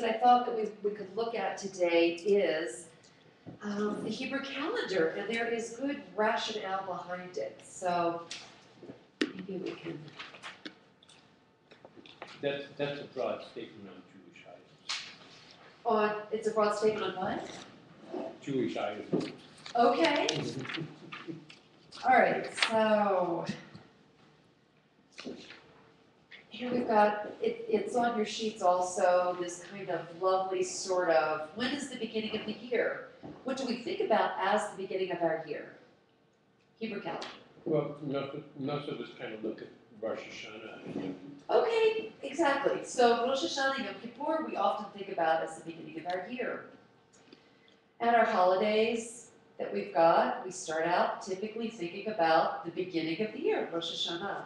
that I thought that we could look at today is the Hebrew calendar, and there is good rationale behind it. So maybe we can. That's a broad statement on Jewish items. It's a broad statement on what? Jewish items. Okay. All right, so here we've got, it's on your sheets also, this kind of lovely sort of, when is the beginning of the year? What do we think about as the beginning of our year? Hebrew calendar. Well, most of us kind of look at Rosh Hashanah. Okay, exactly. So Rosh Hashanah, Yom Kippur, we often think about as the beginning of our year. And our holidays that we've got, we start out typically thinking about the beginning of the year, Rosh Hashanah.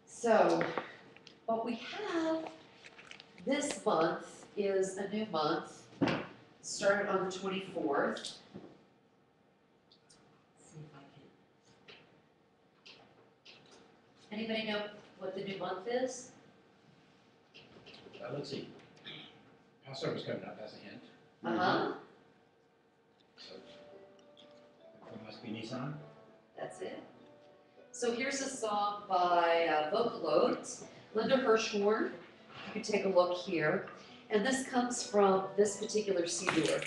So, what we have this month is a new month, started on the 24th. Let's see if I can. Anybody know what the new month is? Let's see. Passover's coming up, that's a hint. Uh-huh. So, it must be Nisan. That's it. So here's a song by Vocaloid, Linda Hirschhorn. You can take a look here. And this comes from this particular Siddur.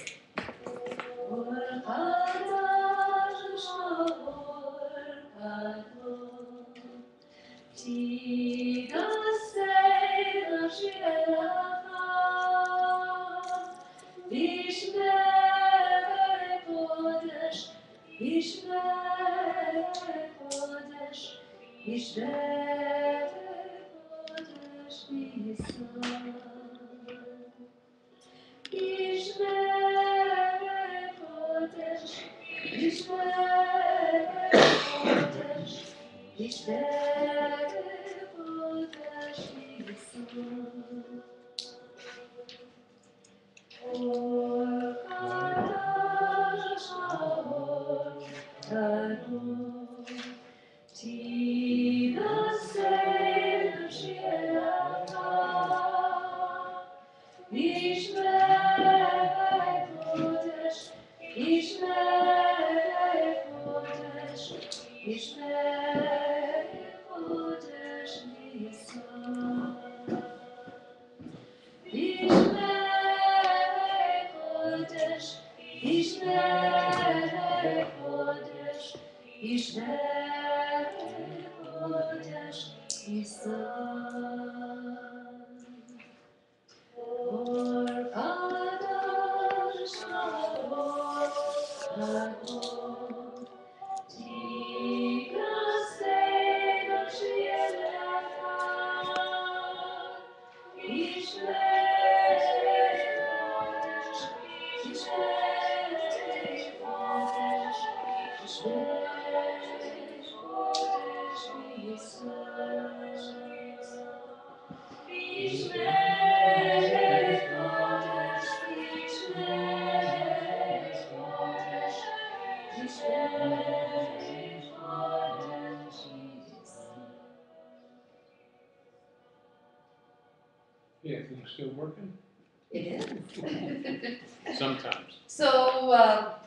Yeah, things still working? It is. Sometimes. So,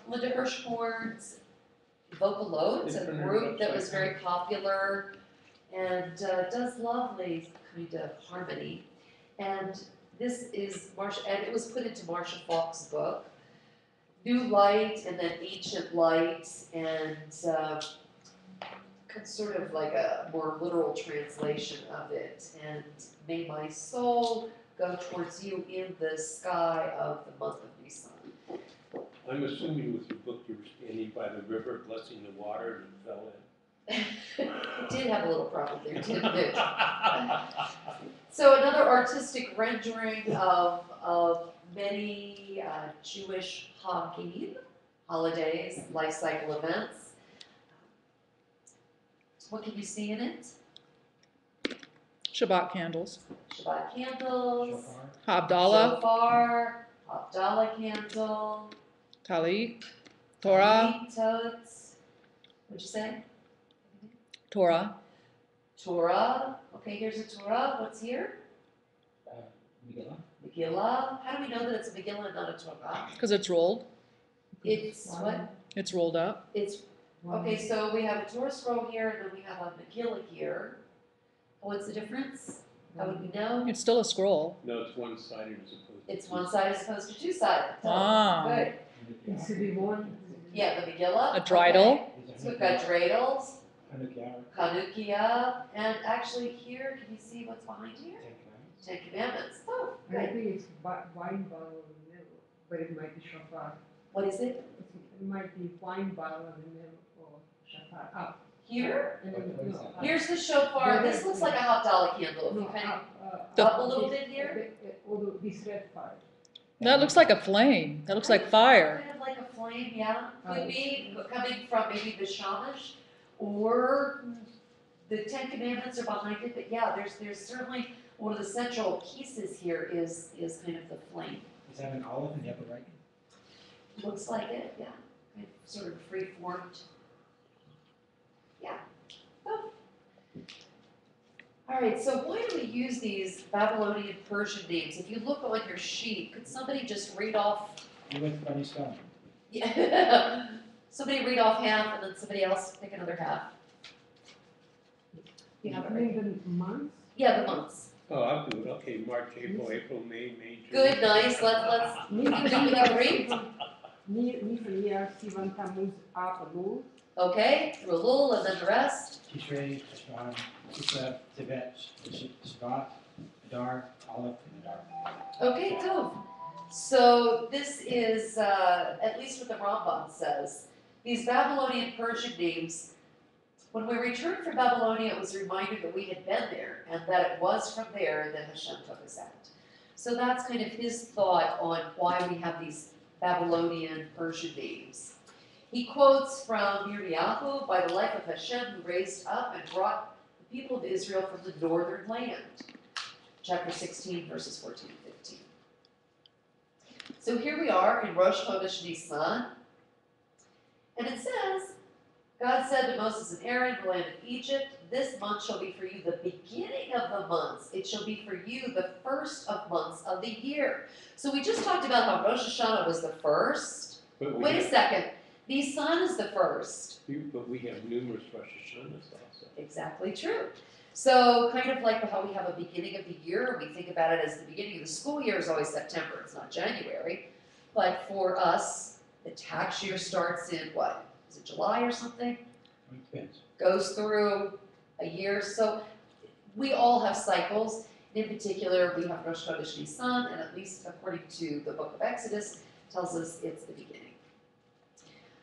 Linda Hirschhorn's Vocaloid, it's a It's been group that website. was very popular and does lovely kind of harmony. And this is Marsha, and it was put into Marsha Falk's book, New Light and then Ancient Light, and sort of like a more literal translation of it. And may my soul go towards you in the sky of the month of Nisan. I'm assuming with your book you were standing by the river blessing the water and fell in. It did have a little problem there, didn't it? So another artistic rendering of many Jewish Hagim, holidays, life cycle events. What can you see in it? Shabbat candles. Shabbat candles, Havdalah, shofar, Havdalah candle, Talit, Torah, totes. What'd you say? Torah. Torah. Okay, here's a Torah. What's here? Megillah. Megillah. How do we know that it's a Megillah and not a Torah? Because it's rolled. It's what? It's rolled up. It's, okay, so we have a Torah scroll here and then we have a Megillah here. What's the difference? How would we know? It's still a scroll. No, it's one-sided as opposed to. It's one side as opposed to two-sided. Ah. Good. It should be one. Yeah, the Megillah. A dreidel. Okay. So we've got dreidels, Hanukkah. Chanukia, and actually here, can you see what's behind here? Ten Commandments. Oh, I good. think it's wine bottle in the middle, but it might be shofar. What is it? It might be wine bottle in the middle or shofar up. Here? And then, no, up. Here's the shofar. This looks like a hot dollar candle. If No, you kind of up, up a little bit here. Although this red part. That looks like a flame. That looks like fire. Kind of like a flame, yeah. Could be coming from maybe the Shamash, or the Ten Commandments are behind it. But yeah, there's certainly one of the central pieces here is kind of the flame. Is that an olive in the upper right? Looks like it, yeah. Kind of sort of free formed. Yeah. Oh. All right, so why do we use these Babylonian Persian names? If you look on your sheet, could somebody just read off? You went funny stone. Yeah. Somebody read off half and then somebody else pick another half. You have it right. mean the months? Yeah, the months. Oh, I'll do it. Okay, March, April, May, June. Good, nice. Let's you can read. Nisan, Iyar, Sivan, Tammuz, Av, Elul. Okay, through Elul and then the rest. Tishrei, Heshvan, Kislev, Tevet, Shvat, Adar, Aleph, and Adar. Okay, Tov. So this is at least what the Rambam says. These Babylonian Persian names. When we returned from Babylonia, it was a reminder that we had been there and that it was from there that Hashem took us out. So that's kind of his thought on why we have these Babylonian Persian names. He quotes from Yirmiyahu, by the life of Hashem who raised up and brought the people of Israel from the northern land. Chapter 16, verses 14 and 15. So here we are in Rosh Chodesh Nisan, and it says, God said to Moses and Aaron, the land of Egypt, this month shall be for you the beginning of the months. It shall be for you the first of months of the year. So we just talked about how Rosh Hashanah was the first. But we Wait a have- second. Nisan is the first. But we have numerous Rosh Hashanahs also. Exactly true. So kind of like how we have a beginning of the year, we think about it as the beginning of the school year is always September. It's not January. But for us, the tax year starts in what? Is it July or something? It depends. Goes through a year. So we all have cycles. In particular, we have Rosh Chodesh Nisan, and at least according to the book of Exodus, tells us it's the beginning.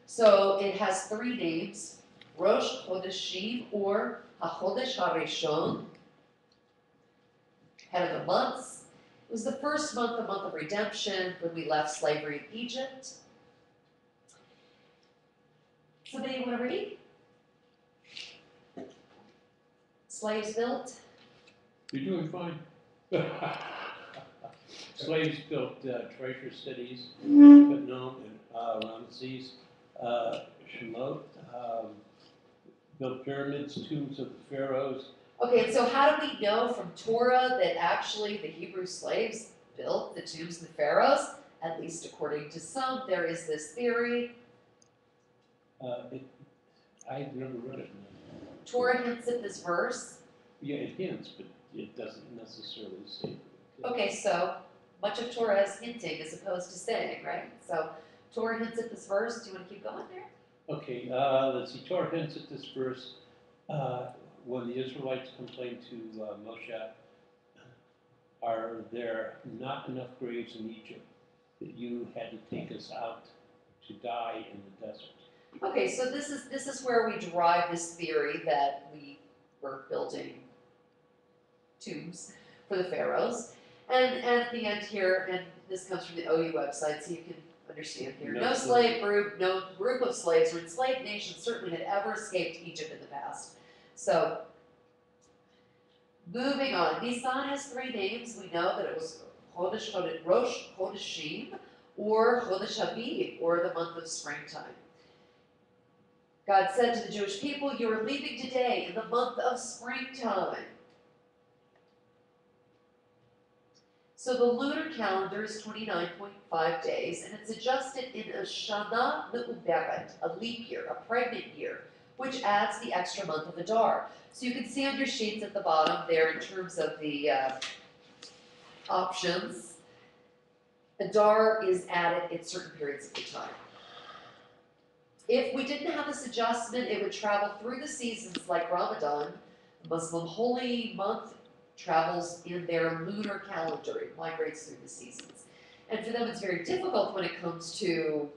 So it has three names: Rosh Chodeshim, or HaChodesh HaRishon, head of the months. It was the first month, the month of redemption, when we left slavery in Egypt. Somebody want to read? Slaves built. You're doing fine. Slaves built treasure cities, Putnam and Ramses, Shemot, built pyramids, tombs of the pharaohs. Okay, and so how do we know from Torah that actually the Hebrew slaves built the tombs of the pharaohs? At least according to some, there is this theory. I've never read it. Torah hints at this verse. Yeah, it hints, but it doesn't necessarily say. Okay, so much of Torah is hinting as opposed to saying, right? So Torah hints at this verse. Do you want to keep going there? Okay, let's see. Torah hints at this verse. When the Israelites complained to Moshe, are there not enough graves in Egypt that you had to take us out to die in the desert? Okay, so this is where we derive this theory that we were building tombs for the pharaohs. And at the end here, and this comes from the OU website, so you can understand here. No slave group, no group of slaves or enslaved nation certainly had ever escaped Egypt in the past. So, moving on. Nisan has three names. We know that it was Rosh Chodeshim, or Chodesh Habib, or the month of springtime. God said to the Jewish people, "You are leaving today in the month of springtime." So the lunar calendar is 29.5 days, and it's adjusted in a shana me'uberet, a leap year, a pregnant year, which adds the extra month of Adar. So you can see on your sheets at the bottom there in terms of the options, Adar is added at certain periods of the time. If we didn't have this adjustment, it would travel through the seasons like Ramadan. The Muslim holy month travels in their lunar calendar. It migrates through the seasons. And for them, it's very difficult when it comes to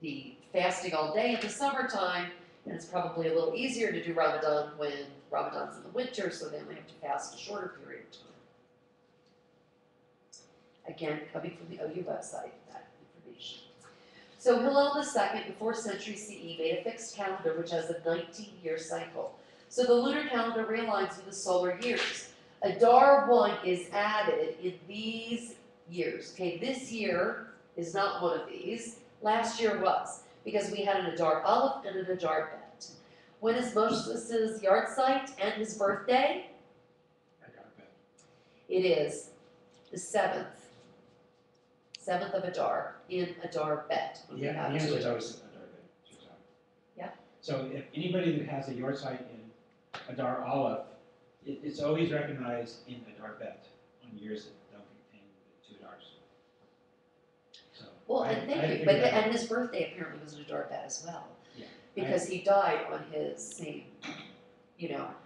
the fasting all day in the summertime, and it's probably a little easier to do Ramadan when Ramadan's in the winter, so they only have to fast a shorter period of time. Again, coming from the OU website, that information. So Hillel II, in the 4th century CE, made a fixed calendar which has a 19-year cycle. So the lunar calendar realigns with the solar years. Adar 1 is added in these years. Okay, this year is not one of these. Last year was, because we had an Adar Aleph and an Adar Bet. When is Moses' yahrzeit and his birthday? Adar Bet. It is the 7th of Adar, in Adar Bet. When we Yeah, have the answer two is Adars. always Adar Bet. Suzanne. Yeah. So if anybody that has a yahrzeit in Adar Aleph, it's always recognized in Adar Bet on years that don't contain the 2 Adars. So Well, I and thank you, figured but, that out. and his birthday apparently was an Adar Bet as well. Yeah. Because he died on his same,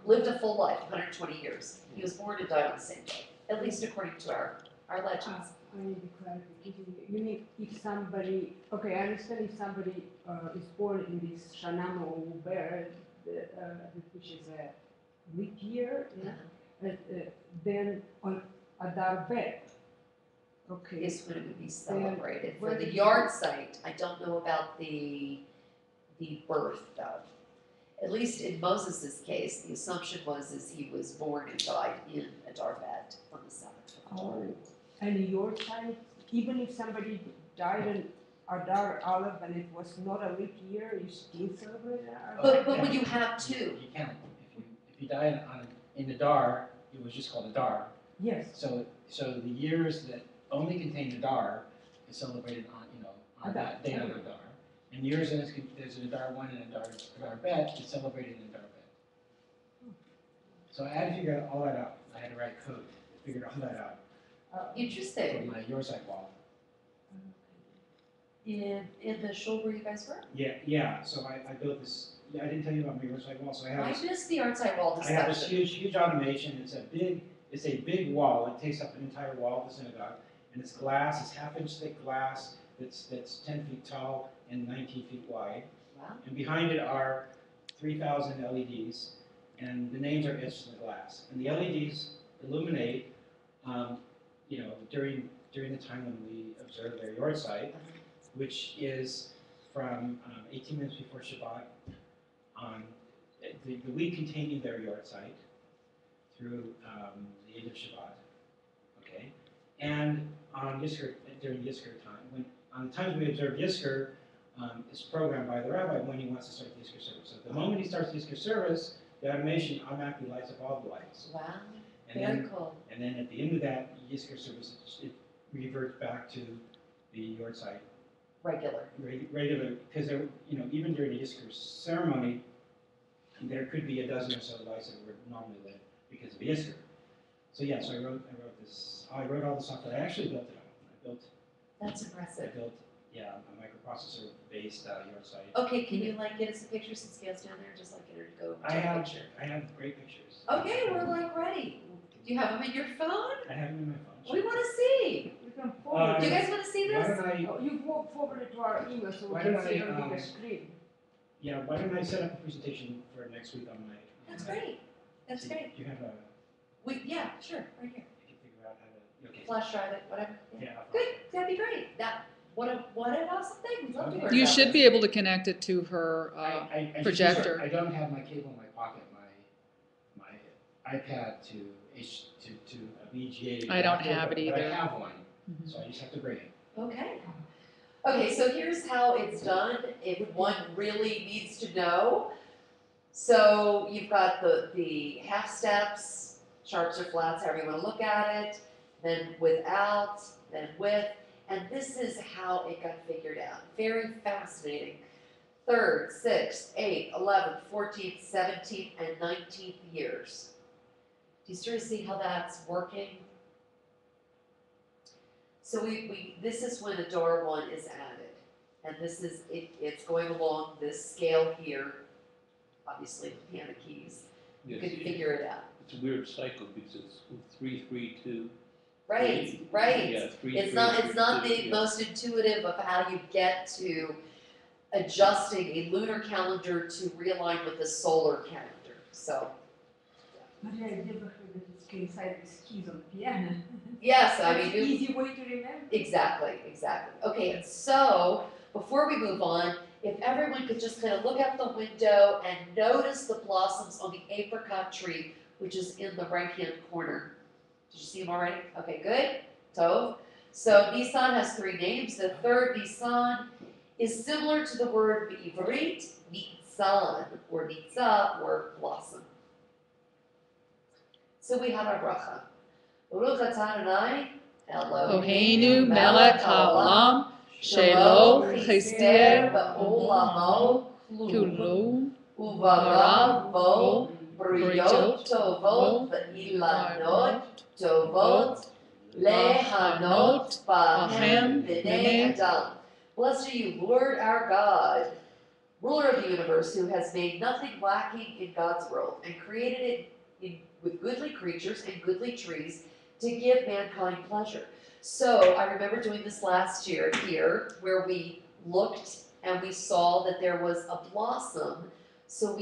lived a full life, 120 years. He was born and died on the same day, at least according to our legends. I need a clarification. You mean if somebody, okay, I understand if somebody is born in this Shana Me'uberet, which is a leap year, yeah, then on Adar Bet, okay. Is when it would be celebrated. For when the did yard site, I don't know about the birth though. At least in Moses' case, the assumption is he was born and died in Adar Bet on the 7th of Adar. Oh, and your side, even if somebody died in Adar Aleph and it was not a leap year, you still celebrate Adar? But when you have two, You can. If you died in Adar, it was just called Adar. Yes. So the years that only contain Adar is celebrated on Adar. that day of Adar. And years in there's an Adar 1 and Adar Bet is celebrated in Adar Bet. So I had to figure all that out. I had to write code to figure all that out for interesting. my yahrzeit wall. In the shul where you guys were? Yeah. So I built this. Yeah, I didn't tell you about my yahrzeit wall. So I have I this. missed the art side wall I have this discussion. huge automation. It's a big wall. It takes up an entire wall of the synagogue, and it's glass. It's half-inch thick glass that's 10 feet tall and 19 feet wide. Wow. And behind it are 3,000 LEDs, and the names are etched in the glass. And the LEDs illuminate, during the time when we observe their yahrzeit, which is from 18 minutes before Shabbat on the week containing their yahrzeit through the end of Shabbat, okay? And on Yizkor, during Yizkor time, on the times we observe Yizkor, is programmed by the rabbi when he wants to start the Yizkor service. So the moment he starts the Yizkor service, the automation automatically lights up all the lights. Wow, And very then, cool. and then at the end of that Yizkor service, it reverts back to the yahrzeit Regular. regular, because even during the Yizkor ceremony, there could be a dozen or so lights that were normally lit because of Yizkor. So yeah, so I wrote all the software. I actually built it all. That's impressive. I built a microprocessor based yahrzeit. Okay, can you get us a picture since Gail's down there? Just get her to go I take a have picture. great pictures. Okay, we're ready. Do you have them in your phone? I have them in my phone. We want to see. You can forward Do you it. guys want to see Why this? don't I? Oh, you forward it to our email so we Why can don't see it I, on the screen. Yeah, why don't I set up a presentation for next week on my? That's great. That's so great. You have a. Yeah, sure, right here. You can figure out how to. Okay. Flash drive it, whatever. Yeah. Yeah. Good, that'd be great. What an awesome thing. We'd love to learn You about should this. be able to connect it to her I just- projector. I don't have my cable in my pocket. My iPad to a VGA. I don't adapter, have it but either. I have one, Mhm. so I just have to bring it. Okay. Okay, so here's how it's done, if one really needs to know. So you've got the half steps, sharps or flats, however you wanna look at it, then without, then with, and this is how it got figured out. Very fascinating. 3rd, 6th, 8th, 11th, 14th, 17th, and 19th years. Do you sort of see how that's working? So this is when a door 1 is added, and this is, it's going along this scale here, obviously with piano keys. You Yes, can figure it out. it's a weird cycle because it's 3, 3, 2. Right, right. Yeah, 3, It's 3, not 3, the 2, yeah. most intuitive of how you get to adjusting a lunar calendar to realign with the solar calendar, so. But I never heard that it's inside these keys on the piano. Yes, I That's mean, an easy way to remember. exactly. Okay, and so, before we move on, if everyone could just kind of look out the window and notice the blossoms on the apricot tree, which is in the right-hand corner. Did you see them already? Okay, good. Tov. So Nisan has 3 names. The 3rd Nisan is similar to the word Ivrit, Nitzan, or Nitzah, or blossom. So we have our bracha. Baruch atah Adonai, Eloheinu melech haolam, shelo chesed ba'olamo kulum, uvarav bo briot tovot ve'ilanot tovot lehanot bahem b'nei adam. Blessed are you, Lord our God, ruler of the universe, who has made nothing lacking in God's world and created it with goodly creatures and goodly trees to give mankind pleasure. So I remember doing this last year here, where we looked and we saw that there was a blossom. So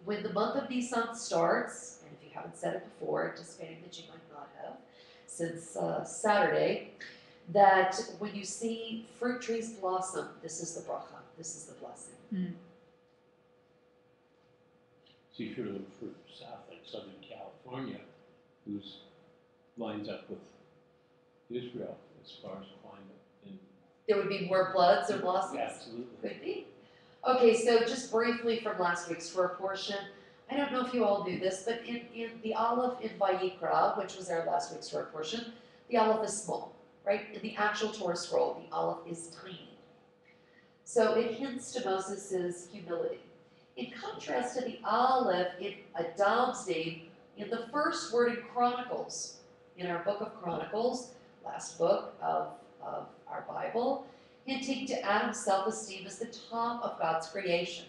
when the month of Nisan starts, and if you haven't said it before, anticipating that you might not have, since Saturday, that when you see fruit trees blossom, this is the bracha, this is the blessing. So you should look for South, like Southern California, who's lines up with Israel as far as climate and. There would be more buds or blossoms? Absolutely. Could be. Okay, so just briefly from last week's Torah portion, I don't know if you all knew this, but in the Aleph in Vayikra, which was our last week's Torah portion, the Aleph is small, right? In the actual Torah scroll, the Aleph is tiny. So it hints to Moses' humility. In contrast to the Aleph in Adam's name, in the first word in Chronicles, in our book of Chronicles, last book of our Bible, hinting to Adam's self-esteem as the top of God's creation.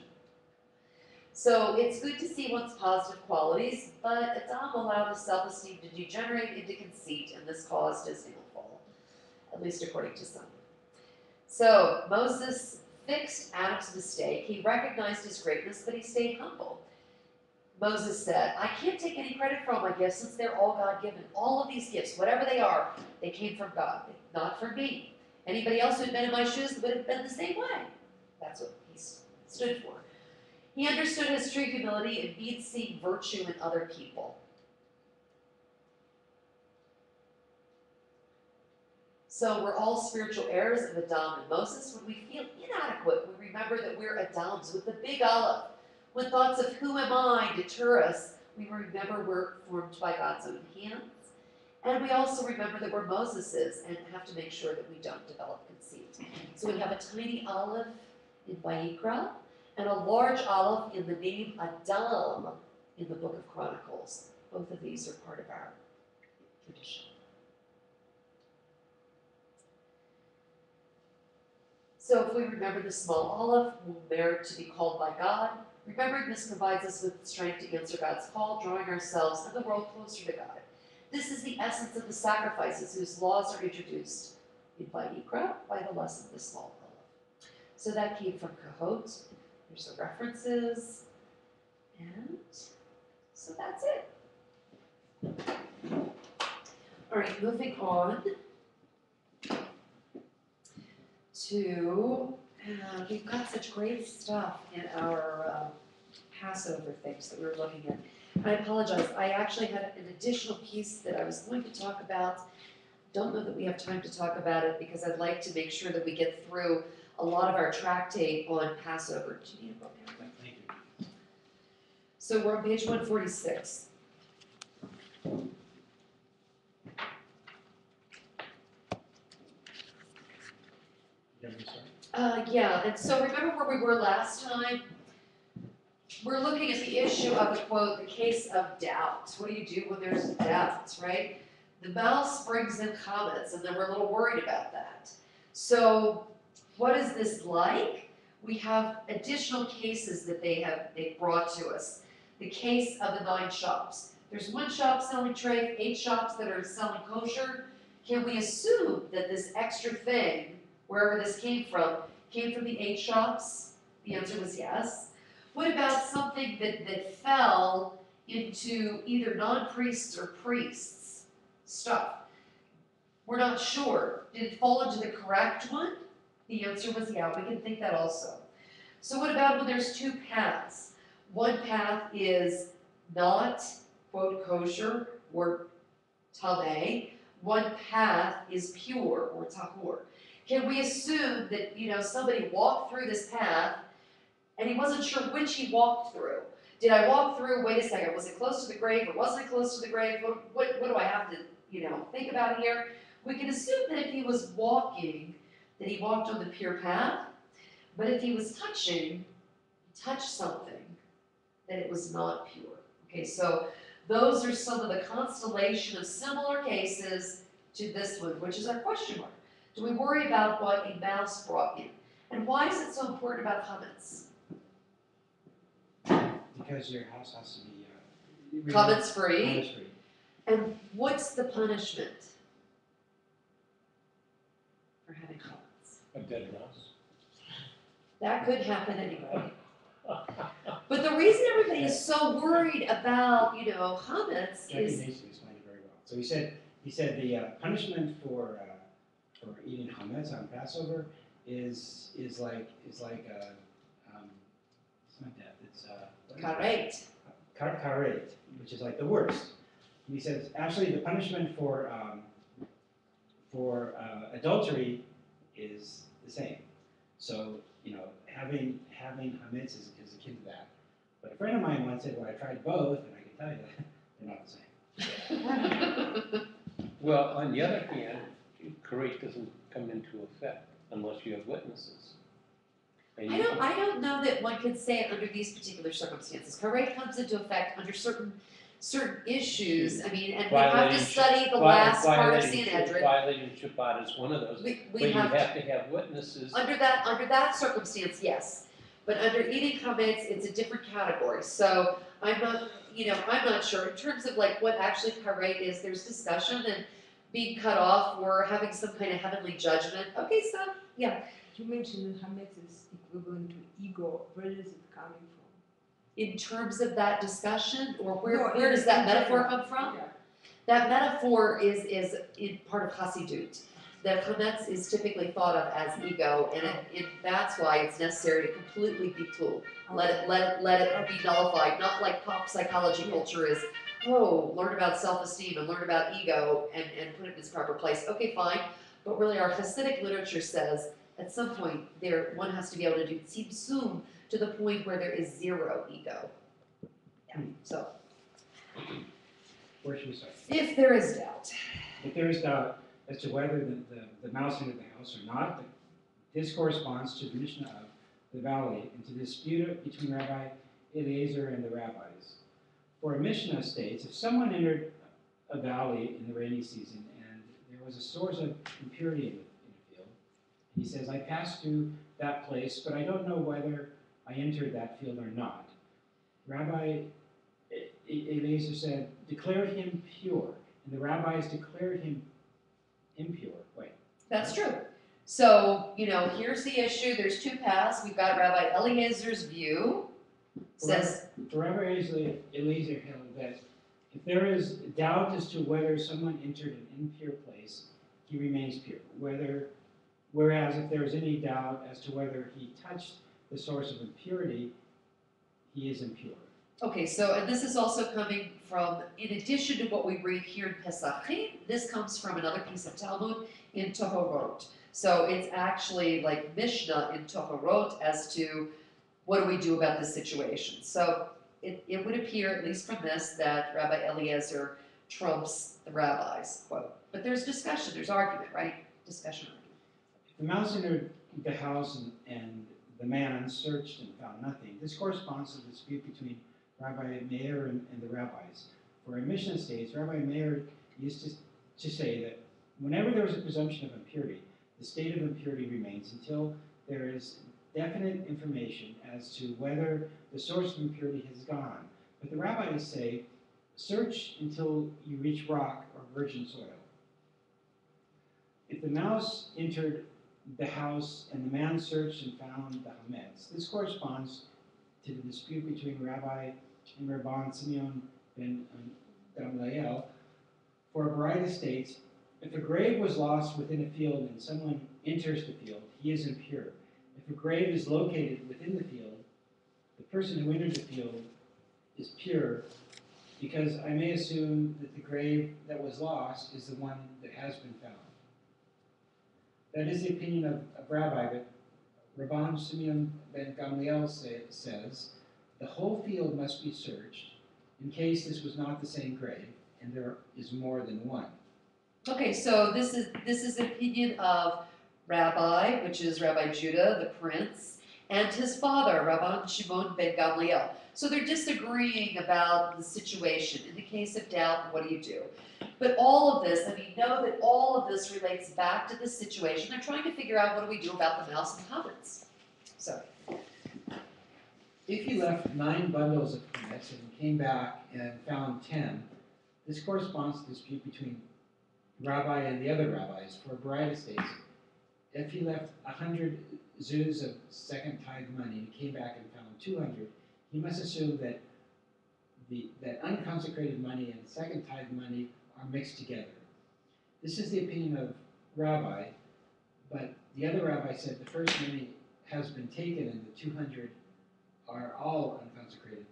So it's good to see one's positive qualities, but Adam allowed his self-esteem to degenerate into conceit, and this caused his downfall, at least according to some. So Moses fixed Adam's mistake. He recognized his greatness, but he stayed humble. Moses said, I can't take any credit for all my gifts since they're all God-given. All of these gifts, whatever they are, they came from God, not from me. Anybody else who had been in my shoes would have been the same way. That's what he stood for. He understood his true humility and needs seeing virtue in other people. So we're all spiritual heirs of Adam and Moses. When we feel inadequate, we remember that we're Adams with the big Aleph. When thoughts of who am I deter us, we remember we're formed by God's own hands. And we also remember that we're Moses's and have to make sure that we don't develop conceit. So we have a tiny Aleph in Vayikra and a large Aleph in the name Adam in the book of Chronicles. Both of these are part of our tradition. So if we remember the small Aleph, we'll merit to be called by God. Remembering this provides us with strength to answer God's call, drawing ourselves and the world closer to God. This is the essence of the sacrifices whose laws are introduced in Vayikra by the lesson of the small Aleph. So that came from Kahot. There's the references. And so that's it. All right, moving on to, we've got such great stuff in our Passover things that we were looking at. And I apologize, I actually had an additional piece that I was going to talk about. Don't know that we have time to talk about it because I'd like to make sure that we get through a lot of our tractate on Passover. Do you need a book? Thank you. So we're on page 146. You want me to start? Yeah, and so remember where we were last time? We're looking at the issue of the quote, the case of doubt. What do you do when there's doubts, right? The mouse brings in chametz, and then we're a little worried about that. So what is this like? We have additional cases that they brought to us. The case of the 9 shops. There's 1 shop selling treif, 8 shops that are selling kosher. Can we assume that this extra thing, wherever this came from the 8 shops? The answer was yes. What about something that fell into either non-priests or priests' stuff? We're not sure. Did it fall into the correct one? The answer was yeah, we can think that also. So what about when there's 2 paths? One path is not, quote, kosher or tameh. One path is pure or tahor. Can we assume that, somebody walked through this path and he wasn't sure which he walked through? Did I walk through, wait a second, was it close to the grave or wasn't it close to the grave? What do I have to, think about here? We can assume that if he was walking, that he walked on the pure path, but if he was touching, touched something, then it was not pure. Okay, so those are some of the constellation of similar cases to this one, which is our question mark. Do we worry about what a mouse brought in? And why is it so important about chametz? Because your house has to be Chametz free. chametz free. And what's the punishment for having chametz? A dead mouse. That could happen anyway. But the reason everybody is so worried about, chametz Jackie is, Mason explained it very well. So he said the punishment for eating chametz on Passover is like it's not death. It's karet. karet, which is like the worst. And he says actually the punishment for adultery is the same. So having chametz is akin to that. But a friend of mine once said, well, I tried both, and I can tell you that they're not the same. Well, on the other hand, karet doesn't come into effect unless you have witnesses. And I don't know that one could say it under these particular circumstances. Karet comes into effect under certain issues. I mean, and we have to study the last part of Sanhedrin. Violating Shabbat is one of those. We But you have have to have witnesses. under that circumstance, yes. But under eating chametz, it's a different category. So I'm not sure. In terms of like what actually karet is, there's discussion and being cut off or having some kind of heavenly judgment. Okay, so yeah. You mentioned that chametz is equivalent to ego. Where is it coming from? In terms of that discussion, or where No, does that in metaphor general. come from? Yeah. That metaphor is in part of Hasidut. The chametz is typically thought of as ego, and that's why it's necessary to completely be tool. Let it be nullified. Not like pop psychology culture is, learn about self-esteem and learn about ego and put it in its proper place. Okay, fine. But really, our Hasidic literature says at some point one has to be able to do tzimtzum to the point where there is 0 ego. Yeah. So Where should we start? if there is doubt. If there is doubt as to whether the mouse entered the house or not, this corresponds to the Mishnah of the valley and to the dispute between Rabbi Eliezer and the rabbis. For a Mishnah states, if someone entered a valley in the rainy season and there was a source of impurity in the field, and he says, I passed through that place, but I don't know whether I entered that field or not. Rabbi Eliezer said, declare him pure, and the rabbis declared him impure. Wait. That's true. So, here's the issue. There's 2 paths. We've got Rabbi Eliezer's view. Says, The Rabbi Eliezer held that if there is doubt as to whether someone entered an impure place, he remains pure. Whereas if there is any doubt as to whether he touched the source of impurity, he is impure. okay, so, and this is also coming from, in addition to what we read here in Pesachim, this comes from another piece of Talmud in Tohorot. So it's actually like Mishnah in Toharot as to what do we do about this situation. So it would appear, at least from this, that Rabbi Eliezer trumps the rabbis, quote. But there's discussion, there's argument, right? Discussion, argument. If the mouse entered the house and the man searched and found nothing, this corresponds to the dispute between Rabbi Meir and the rabbis. For in Mishnah states, Rabbi Meir used to say that whenever there is a presumption of impurity, the state of impurity remains until there is definite information as to whether the source of impurity has gone. But the rabbis say, search until you reach rock or virgin soil. If the mouse entered the house and the man searched and found the chametz, this corresponds to the dispute between Rabbi and Rabban Simeon ben Gamliel. For a variety states, if a grave was lost within a field and someone enters the field, he is impure. If a grave is located within the field, the person who entered the field is pure, because I may assume that the grave that was lost is the one that has been found. That is the opinion of Rabbi, but Rabban Simeon ben Gamliel says, the whole field must be searched in case this was not the same grave, and there is more than one. Okay, so this is the opinion of Rabbi, which is Rabbi Judah, the prince, and his father, Rabban Shimon ben Gamliel. So they're disagreeing about the situation. In the case of doubt, what do you do? But all of this, I mean, know that all of this relates back to the situation. They're trying to figure out what do we do about the mouse and chametz. So, If he left 9 bundles of chametz and came back and found 10, this corresponds to the dispute between Rabbi and the other rabbis. For a variety states, if he left 100 zuz of second tithe money and came back and found 200, he must assume that that unconsecrated money and second tithe money are mixed together. This is the opinion of Rabbi, but the other rabbi said the first money has been taken and the 200 are all unconsecrated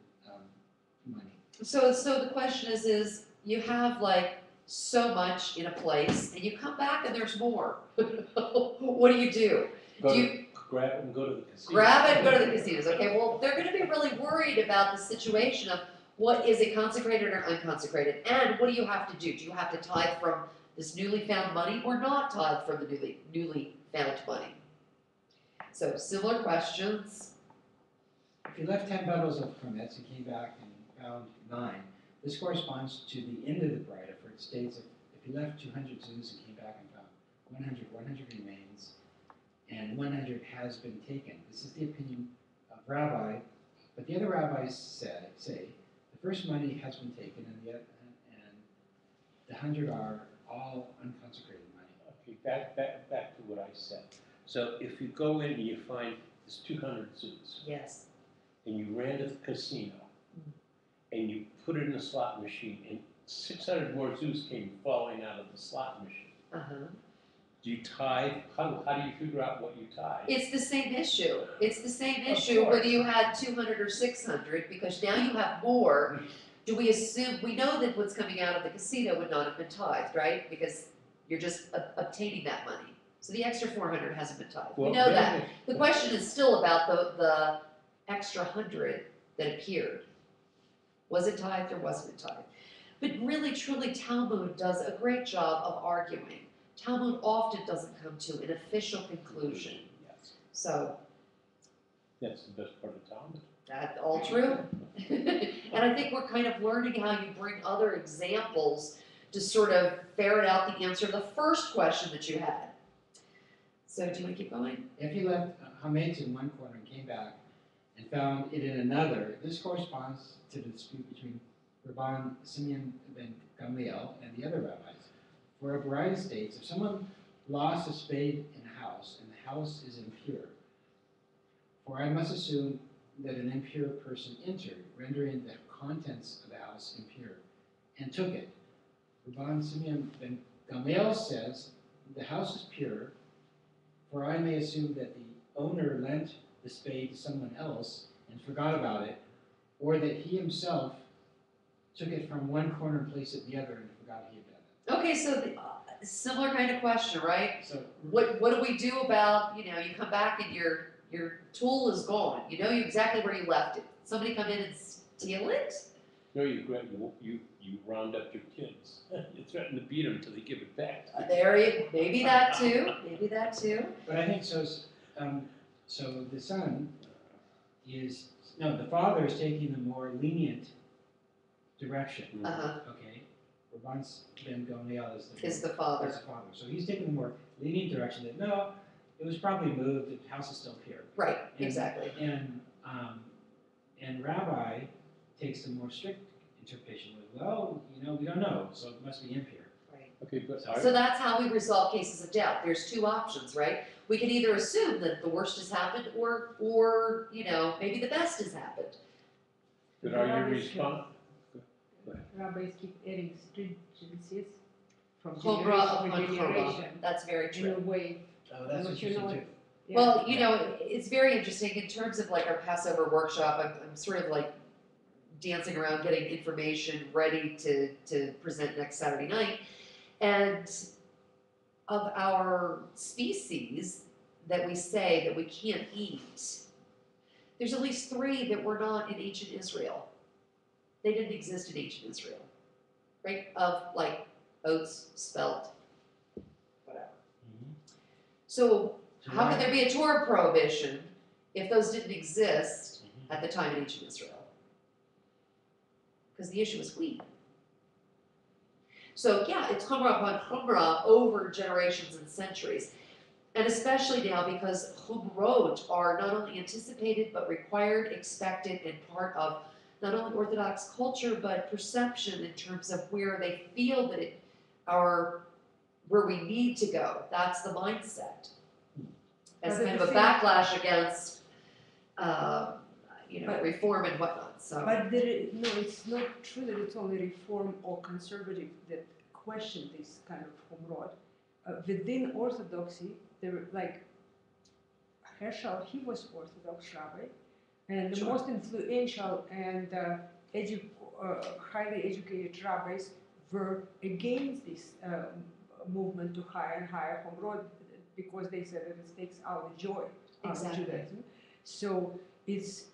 money. so the question is you have like so much in a place, and you come back and there's more. What do you do? Grab it and go to the casino. Grab it and go to the casinos. Okay, well, they're going to be really worried about the situation of what is it consecrated or unconsecrated, and what do you have to do? Do you have to tithe from this newly found money or not tithe from the newly found money? So similar questions. If he left 10 bundles of chametz and came back and found 9, this corresponds to the end of the bride, for it states that if he left 200 zuz and came back and found 100, 100 remains, and 100 has been taken. This is the opinion of Rabbi, but the other rabbis say the first money has been taken and the 100 are all unconsecrated money. Okay, back to what I said. So if you go in and you find this 200 zuz, Yes. and you ran to the casino, and you put it in a slot machine, and 600 more zuz came falling out of the slot machine. Uh-huh. Do you tithe? How do you figure out what you tithe? It's the same issue. It's the same Of issue course. whether you had 200 or 600, because now you have more. Do we assume, we know that what's coming out of the casino would not have been tithed, right? Because you're just obtaining that money. So the extra 400 hasn't been tithed. We know that. The question is still about the extra 100 that appeared. Was it tithed or wasn't it tithed? But really, truly, Talmud does a great job of arguing. Talmud often doesn't come to an official conclusion. Yes, So that's the best part of Talmud. that's all true. And I think we're kind of learning how you bring other examples to sort of ferret out the answer to the first question that you had. So do you want to keep going? If he left chametz in one corner and came back and found it in another, this corresponds to the dispute between Rabban Simeon ben Gamliel and the other rabbis. For a variety states, if someone lost a spade in a house and the house is impure, for I must assume that an impure person entered, rendering the contents of the house impure, and took it. Rabban Simeon ben Gamliel says, the house is pure, for I may assume that the owner lent the spade to someone else and forgot about it, or that he himself took it from one corner and placed it in the other and forgot he had done it. Okay, so similar kind of question, right? So, What do we do about, you know, you come back and your tool is gone. You know exactly where you left it. Somebody come in and steal it? No, you round up your kids. You threaten to beat them until they give it back. Maybe that too. Maybe that too. but I think so. So the son the father is taking the more lenient direction. Uh-huh. Okay, Rabban Ben Gamliel Is the father. is the father. So he's taking the more lenient direction that no, it was probably moved. The house is still here. Right. And- Exactly. And Rabbi takes the more strict interpretation with, well, we don't know, so it must be impure. Right. Okay, but So that's how we resolve cases of doubt. There's two options, right? We can either assume that the worst has happened, or maybe the best has happened. but are you responsible? Rabbis keep adding stringencies from Chumrah generation upon to chumrah. generation That's very in true. a way. Oh, that's But you interesting know too. Yeah. Well, it's very interesting in terms of like our Passover workshop. I'm sort of like dancing around getting information ready to present next Saturday night. And of our species that we say that we can't eat, there's at least 3 that were not in ancient Israel. They didn't exist in ancient Israel, right? Of like oats, spelt, whatever. Mhm. So So how why- could there be a Torah prohibition if those didn't exist Mhm. at the time in ancient Israel? Because the issue was wheat. So yeah, it's chumrah upon chumrah over generations and centuries. And especially now because chumrot are not only anticipated but required, expected, and part of not only Orthodox culture but perception in terms of where they feel that where we need to go. That's the mindset. As But at kind the of a same- backlash against, But- reform and whatnot. So But no, it's not true that it's only reform or conservative that question this kind of humrod. Within Orthodoxy, there were like Herschel, he was Orthodox rabbi, and the Sure. most influential and highly educated rabbis were against this movement to higher and higher humrod because they said that it takes out the joy out of Exactly. Judaism. So it's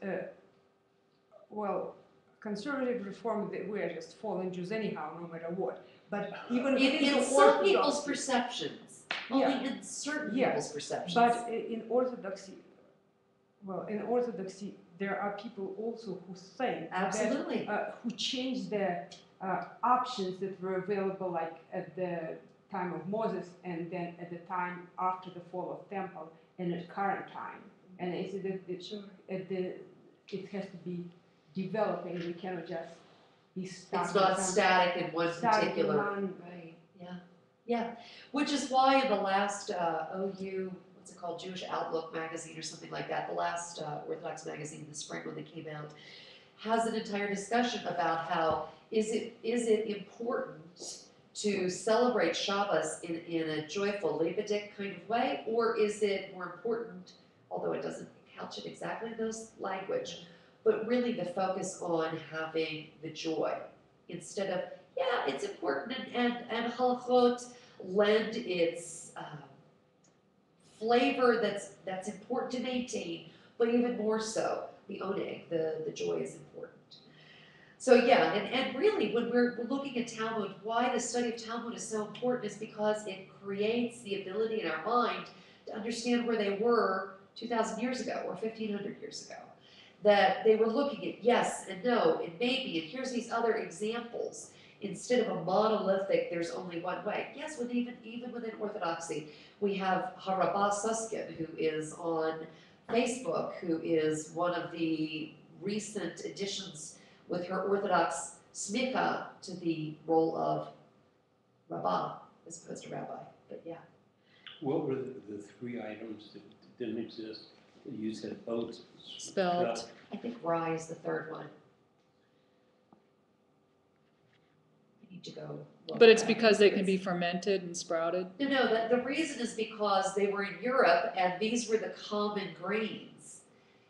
conservative reform that we are just fallen Jews anyhow, no matter what. But even within in the some people's Orthodoxy, perceptions, Yeah. only in certain Yeah. people's perceptions. but in Orthodoxy, there are people also who think Absolutely. that who changed the options that were available, like at the time of Moses, and then at the time after the fall of temple, and at current time. And they said that it has to be developing. We cannot just be stuck. It's in not some- static in one static in particular. one- Right. Yeah. Which is why in the last OU, what's it called, Jewish Outlook magazine or something like that, the last Orthodox magazine in the spring when they came out, has an entire discussion about how is it important to celebrate Shabbos in a joyful Levitic kind of way, or is it more important, although it doesn't couch it exactly in those language, but really the focus on having the joy instead of, yeah, it's important and halachot lend its flavor that's important to maintain, but even more so, the oneg, the joy is important. So yeah, and really when we're looking at Talmud, why the study of Talmud is so important is because it creates the ability in our mind to understand where they were 2,000 years ago or 1,500 years ago. That they were looking at yes and no and maybe, and here's these other examples. Instead of a monolithic, there's only one way. Yes, even within Orthodoxy, we have Harabah Suskin, who is on Facebook, who is one of the recent additions with her Orthodox smicha to the role of Rabbah as opposed to rabbi. But yeah. What were the 3 items that didn't exist? You said oats, Spelt. I think rye is the third one. I need to go look But it's back. because they can be fermented and sprouted. No, the reason is because they were in Europe and these were the common grains.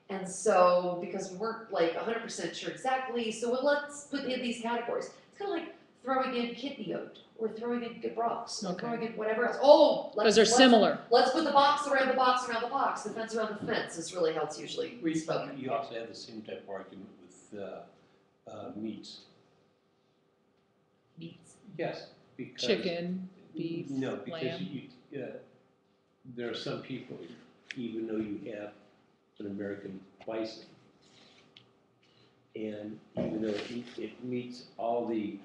And so, because we weren't like 100% sure exactly, so let's put in these categories. It's kind of like throwing in kidney oat, or throwing in gebrox, or Okay. throwing in whatever else. Oh, Because they're similar. Let's put the box around the box around the box, the fence around the fence is really how it's usually spoken. You also have the same type of argument with meats. Meats. Yes, because. Chicken, beef, No, because lamb. there are some people, even though you have an American bison, and even though it meets all the,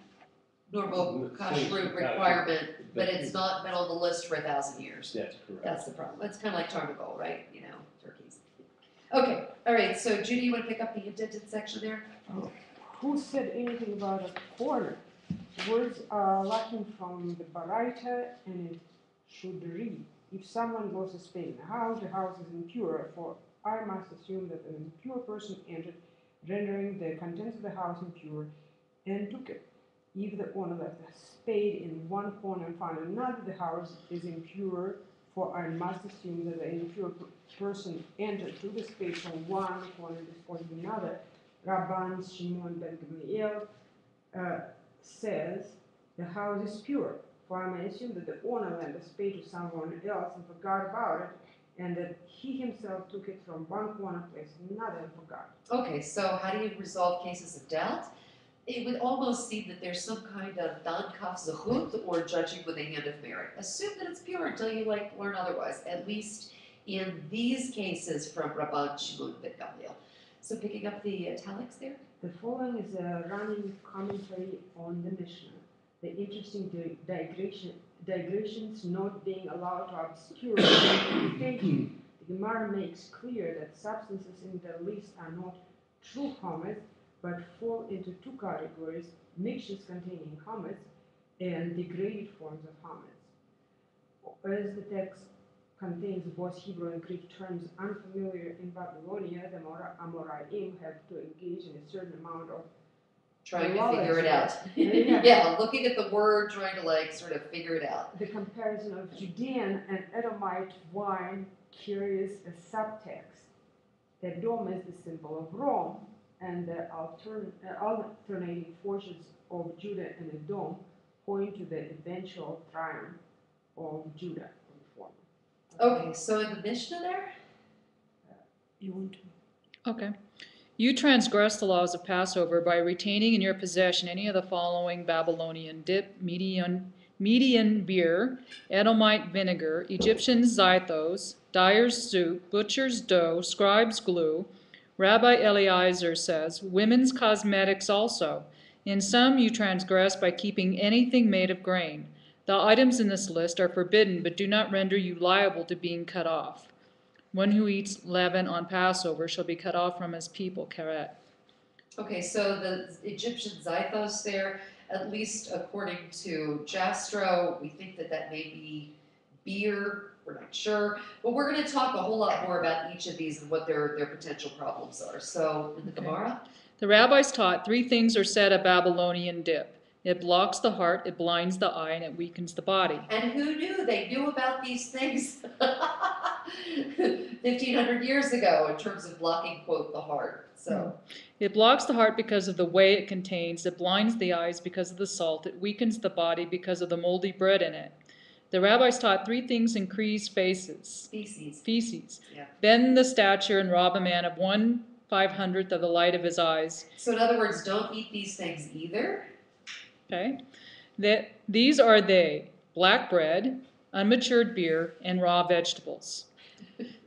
Normal kashrut requirement, but it's not been on the list for 1,000 years. that's correct. That's the problem. It's kind of like tarnagol, right? You know, turkeys. Okay, all right, so Judy, you want to pick up the indented section there? Who said anything about a corner? Words are lacking from the Baraita, and it should read, if someone goes to stay in the house is impure, for I must assume that an impure person entered, rendering the contents of the house impure, and took it. If the owner left a spade in one corner and found another, the house is impure, for I must assume that an impure person entered, took the spade from one corner and disposed of another. Rabban Shimon ben Gamliel says the house is pure, for I may assume that the owner lent a spade to someone else and forgot about it, and that he himself took it from one corner, placed in another, and forgot. Okay, so how do you resolve cases of doubt? It would almost seem that there's some kind of non-kaf zechut, or judging with a hand of merit. Assume that it's pure until you learn otherwise, at least in these cases from Rabban Shimon ben Gamliel. So picking up the italics there? The following is a running commentary on the Mishnah. The interesting digressions not being allowed to obscure the interpretation. The Gemara makes clear that substances in the list are not true chametz, but fall into two categories: mixtures containing chametz and degraded forms of chametz. As the text contains both Hebrew and Greek terms unfamiliar in Babylonia, the Amoraim have to engage in a certain amount of Trying to figure it out. Yeah. Yeah, looking at the word, trying to sort of figure it out. The comparison of Judean and Edomite wine carries a subtext. Edom is the symbol of Rome, and the alternating forces of Judah and Edom point to the eventual triumph of Judah. Okay, so in the Mishnah there? You want to? Okay. You transgress the laws of Passover by retaining in your possession any of the following: Babylonian dip, Median beer, Edomite vinegar, Egyptian zythos, dyer's soup, butcher's dough, scribe's glue. Rabbi Eliezer says, women's cosmetics also. In some you transgress by keeping anything made of grain. The items in this list are forbidden, but do not render you liable to being cut off. One who eats leaven on Passover shall be cut off from his people, Keret. Okay, so the Egyptian zythos there, at least according to Jastrow, we think that may be beer. We're not sure, but we're going to talk a whole lot more about each of these and what their potential problems are. So in the Gemara? The rabbis taught 3 things are said of Babylonian dip. It blocks the heart, it blinds the eye, and it weakens the body. And who knew? They knew about these things 1,500 years ago in terms of blocking, quote, the heart. So It blocks the heart because of the whey it contains. It blinds the eyes because of the salt. It weakens the body because of the moldy bread in it. The rabbis taught 3 things increase feces. Yeah. Bend the stature and rob a man of 1/500th of the light of his eyes. So in other words, don't eat these things either. Okay? These are they: black bread, unmatured beer, and raw vegetables.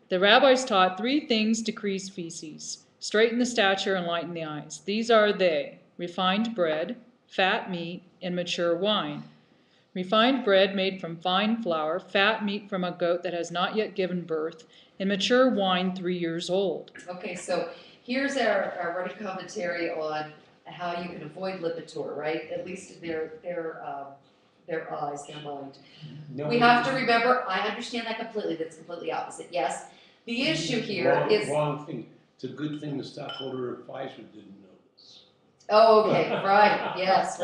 The rabbis taught 3 things decrease feces: straighten the stature and lighten the eyes. These are they: refined bread, fat meat, and mature wine. Refined bread made from fine flour, fat meat from a goat that has not yet given birth, and mature wine 3 years old. Okay, so here's our running commentary on how you can avoid lipitor, right? At least in their eyes, their mind. No, We have to remember, I understand that completely, that's completely opposite, yes. The issue here is, Wrong thing. It's a good thing the stockholder of Pfizer didn't know this. oh, okay, right, yes.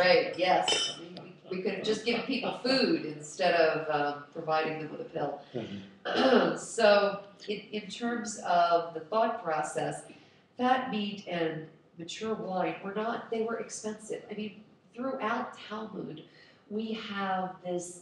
We could have just given people food instead of providing them with a pill. So in terms of the thought process, fat meat and mature wine they were expensive. I mean, throughout Talmud, we have this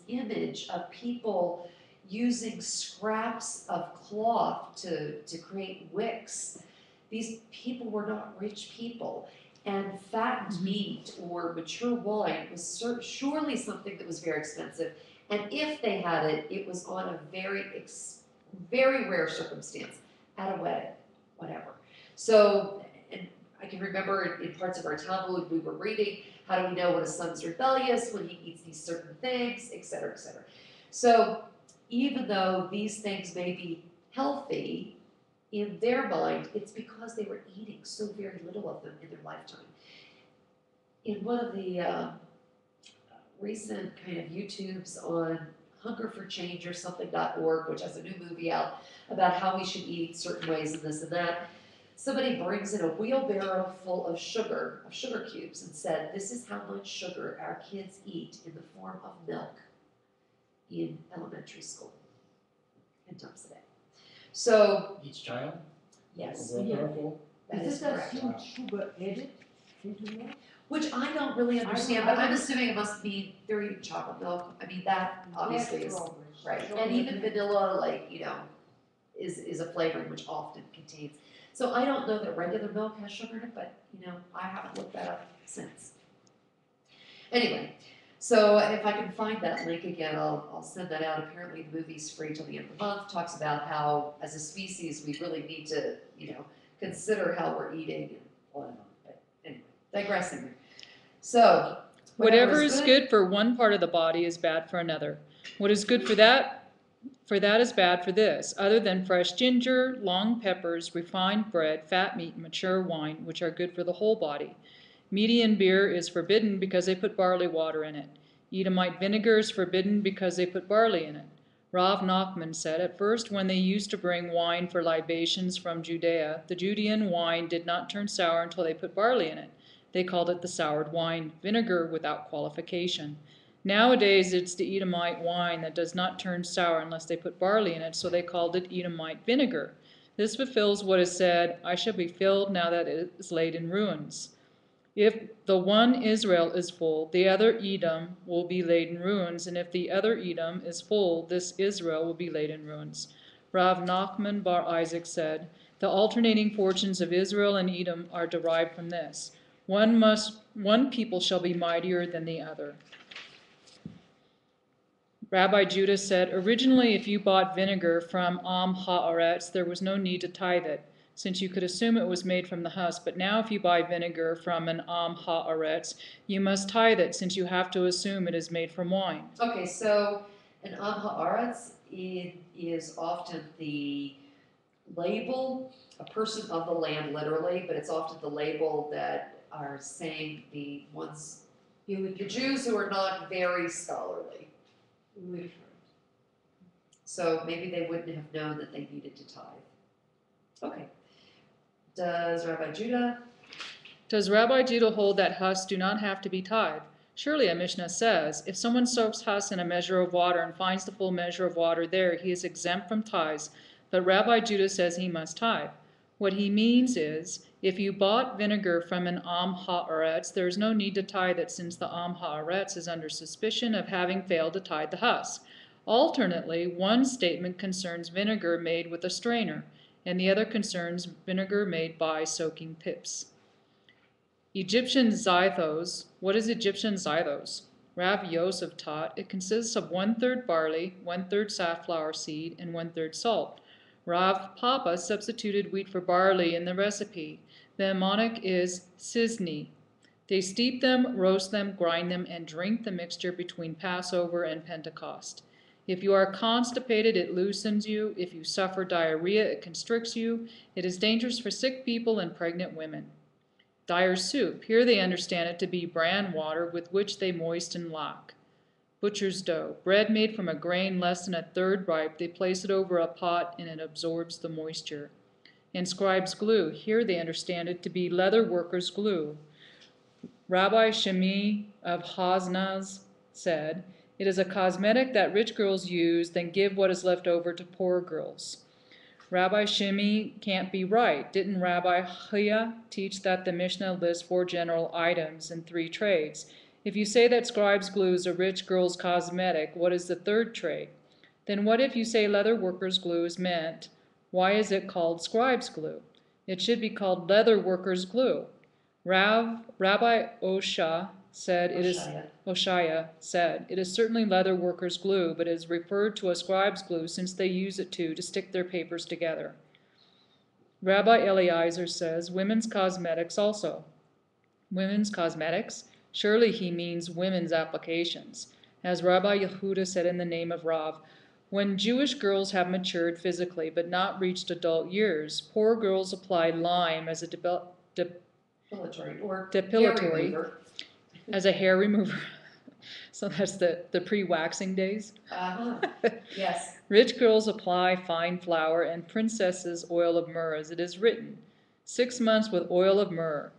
image of people using scraps of cloth to create wicks. These people were not rich people, and fattened meat or mature wine was surely something that was very expensive. And if they had it, it was on a very rare circumstance, at a wedding, whatever. So, and I can remember in parts of our Talmud we were reading, how do we know when a son's rebellious, when he eats these certain things, et cetera, et cetera. So even though these things may be healthy, in their mind, it's because they were eating so very little of them in their lifetime. In one of the recent kind of YouTubes on Hunger for Change or something.org, which has a new movie out about how we should eat certain ways and this and that, somebody brings in a wheelbarrow full of sugar cubes and said, this is how much sugar our kids eat in the form of milk in elementary school, and dumps it in. So, Each child? yes, A wheelbarrow full? that Is is this a correct. huge sugar added into milk? Which I don't really understand, I but I'm don't- assuming it must be they're eating chocolate milk. I mean, that obviously Yes, is, probably. right. Chocolate And even milk. vanilla, like, you know, is a flavoring which often contains. So I don't know that regular milk has sugar in it, but, you know, I haven't looked that up since. Anyway, so if I can find that link again, I'll send that out. Apparently the movie's free till the end of the month, talks about how, as a species, we really need to, you know, consider how we're eating and on and on. But anyway, digressing. So, Whatever is good for one part of the body is bad for another. What is good for that is bad for this, other than fresh ginger, long peppers, refined bread, fat meat, and mature wine, which are good for the whole body. Median beer is forbidden because they put barley water in it. Edomite vinegar is forbidden because they put barley in it. Rav Nachman said, at first when they used to bring wine for libations from Judea, the Judean wine did not turn sour until they put barley in it. They called it the soured wine, vinegar without qualification. Nowadays it's the Edomite wine that does not turn sour unless they put barley in it, so they called it Edomite vinegar. This fulfills what is said, I shall be filled now that it is laid in ruins. If the one Israel is full, the other Edom will be laid in ruins, and if the other Edom is full, this Israel will be laid in ruins. Rav Nachman bar Isaac said, the alternating fortunes of Israel and Edom are derived from this. One people shall be mightier than the other. Rabbi Judah said, originally if you bought vinegar from Am Haaretz, there was no need to tithe it, since you could assume it was made from the husk. But now if you buy vinegar from an Am Haaretz, you must tithe it, since you have to assume it is made from wine. Okay, so an Am Haaretz is often the label, a person of the land literally, but it's often the label that are saying the ones, the Jews who are not very scholarly. Illiterate. So maybe they wouldn't have known that they needed to tithe. Okay. Does Rabbi Judah? Does Rabbi Judah hold that husks do not have to be tithed? Surely a Mishnah says, if someone soaks husks in a measure of water and finds the full measure of water there, he is exempt from tithes, but Rabbi Judah says he must tithe. What he means is, if you bought vinegar from an Am Haaretz, there is no need to tithe it, since the Am Haaretz is under suspicion of having failed to tithe the husk. Alternately, one statement concerns vinegar made with a strainer, and the other concerns vinegar made by soaking pips. Egyptian zythos. What is Egyptian zythos? Rav Yosef taught it consists of 1/3 barley, 1/3 safflower seed, and 1/3 salt. Rav Papa substituted wheat for barley in the recipe. The mnemonic is sizni. They steep them, roast them, grind them, and drink the mixture between Passover and Pentecost. If you are constipated, it loosens you. If you suffer diarrhea, it constricts you. It is dangerous for sick people and pregnant women. Dyer soup. Here they understand it to be bran water with which they moisten lac. Butcher's dough. Bread made from a grain less than 1/3 ripe. They place it over a pot and it absorbs the moisture. And scribe's glue. Here they understand it to be leather workers' glue. Rabbi Shemi of Haznaz said, it is a cosmetic that rich girls use, then give what is left over to poor girls. Rabbi Shimi can't be right. Didn't Rabbi Chia teach that the Mishnah lists 4 general items and 3 trades? If you say that scribe's glue is a rich girl's cosmetic, what is the 3rd trade? Then what if you say leather worker's glue is meant? Why is it called scribe's glue? It should be called leather worker's glue. Rabbi Oshaya said it is certainly leather worker's glue, but it is referred to as scribe's glue since they use it to stick their papers together. Rabbi Eliezer says women's cosmetics also. Women's cosmetics? Surely he means women's applications. As Rabbi Yehuda said in the name of Rav, when Jewish girls have matured physically but not reached adult years, poor girls apply lime as a depilatory, as a hair remover. So that's the pre-waxing days. Yes. Rich girls apply fine flour and princesses oil of myrrh, as it is written. 6 months with oil of myrrh.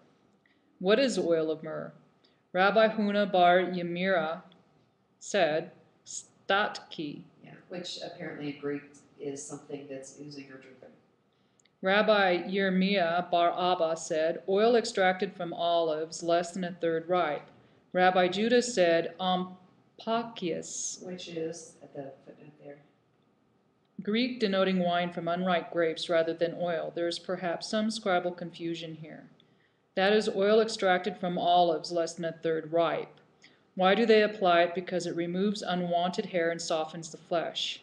What is oil of myrrh? Rabbi Huna bar Yemira said, statki. Yeah, which apparently in Greek is something that's oozing or dripping. Rabbi Yirmiyah bar Abba said, oil extracted from olives less than a 3rd ripe. Rabbi Judah said, ampakias. Which is at the footnote there. Greek denoting wine from unripe grapes rather than oil. There is perhaps some scribal confusion here. That is oil extracted from olives less than a 3rd ripe. Why do they apply it? Because it removes unwanted hair and softens the flesh.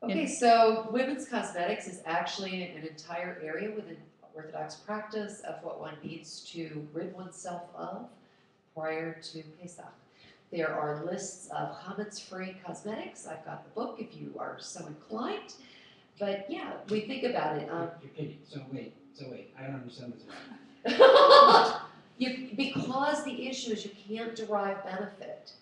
Okay, so women's cosmetics is actually an entire area within Orthodox practice of what one needs to rid oneself of prior to Pesach. There are lists of chametz-free cosmetics. I've got the book if you are so inclined. But yeah, we think about it. You're kidding. So wait, I don't understand this. Because the issue is you can't derive benefit.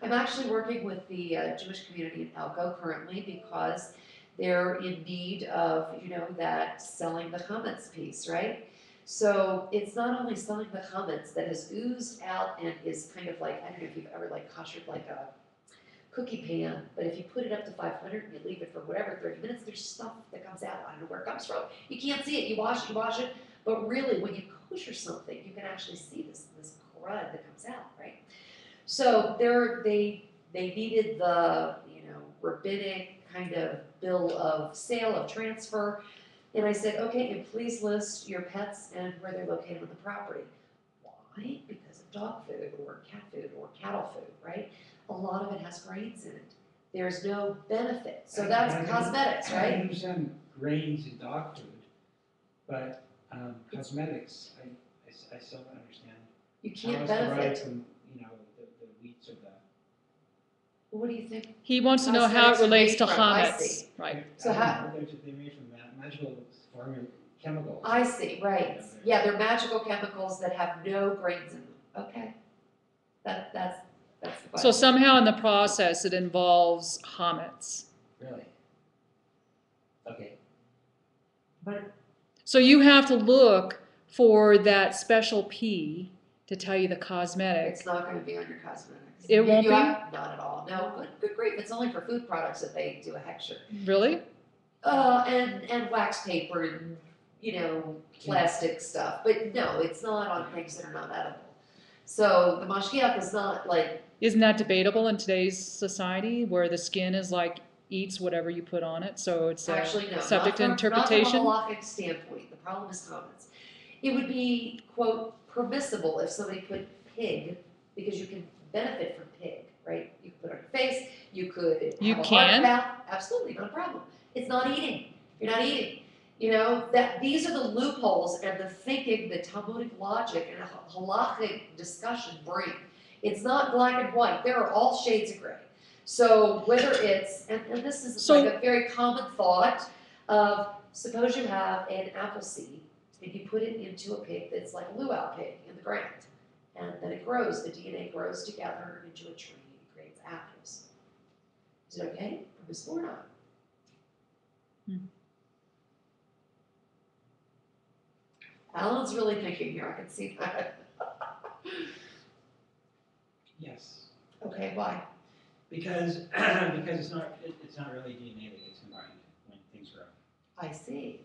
I'm actually working with the Jewish community in Elko currently because they're in need of, that selling the chametz piece, right? So it's not only selling the chametz that has oozed out and is kind of like, I don't know if you've ever koshered like a cookie pan, but if you put it up to 500 and you leave it for whatever, 30 minutes, there's stuff that comes out. I don't know where it comes from. You can't see it. You wash it. But really, when you kosher something, you can actually see this crud that comes out, right? So they needed the rabbinic kind of bill of sale, of transfer, and I said, okay, and please list your pets and where they're located on the property. Why? Because of dog food or cat food or cattle food, right? A lot of it has grains in it. There's no benefit. So that's cosmetics, right? I understand grains in dog food, but cosmetics, I still don't understand. You can't how it's derived benefit. from, the wheats or the. What do you think? He wants to know how it Cosmetics are relates made to from, I chametz. see. Right. So how- They're made from magical formula chemicals. I see, right. Yeah, they're magical chemicals that have no grains in them. Okay. That's the question. So somehow in the process it involves chametz. Really? Okay. But So you have to look for that special P to tell you the cosmetic. It's not gonna be on your cosmetics. It won't be? Not at all. No, good grief. It's only for food products that they do a hechsher. Really? And wax paper and, plastic stuff. But no, it's not on things that are not edible. So the mashgiach is not like. Isn't that debatable in today's society where the skin is eats whatever you put on it, so it's Actually, no, subject to not interpretation? from a halachic standpoint. The problem is comments. It would be, quote, permissible if somebody put pig, because you can benefit from pig, right? You can put it on your face, you could You have a can? heart valve. Absolutely, not a problem. It's not eating. You're not eating. That these are the loopholes and the thinking, the Talmudic logic and halachic discussion bring. It's not black and white. There are all shades of gray. So whether it's, and this is So- like a very common thought of, suppose you have an apple seed and you put it into a pig that's like a luau pig in the ground. And then it grows, the DNA grows together into a tree and creates apples. Is it okay? Permissible or not? Alan's really thinking here, I can see that. Yes. Okay, why? Because it's not really DNA that gets combined when things grow. I see.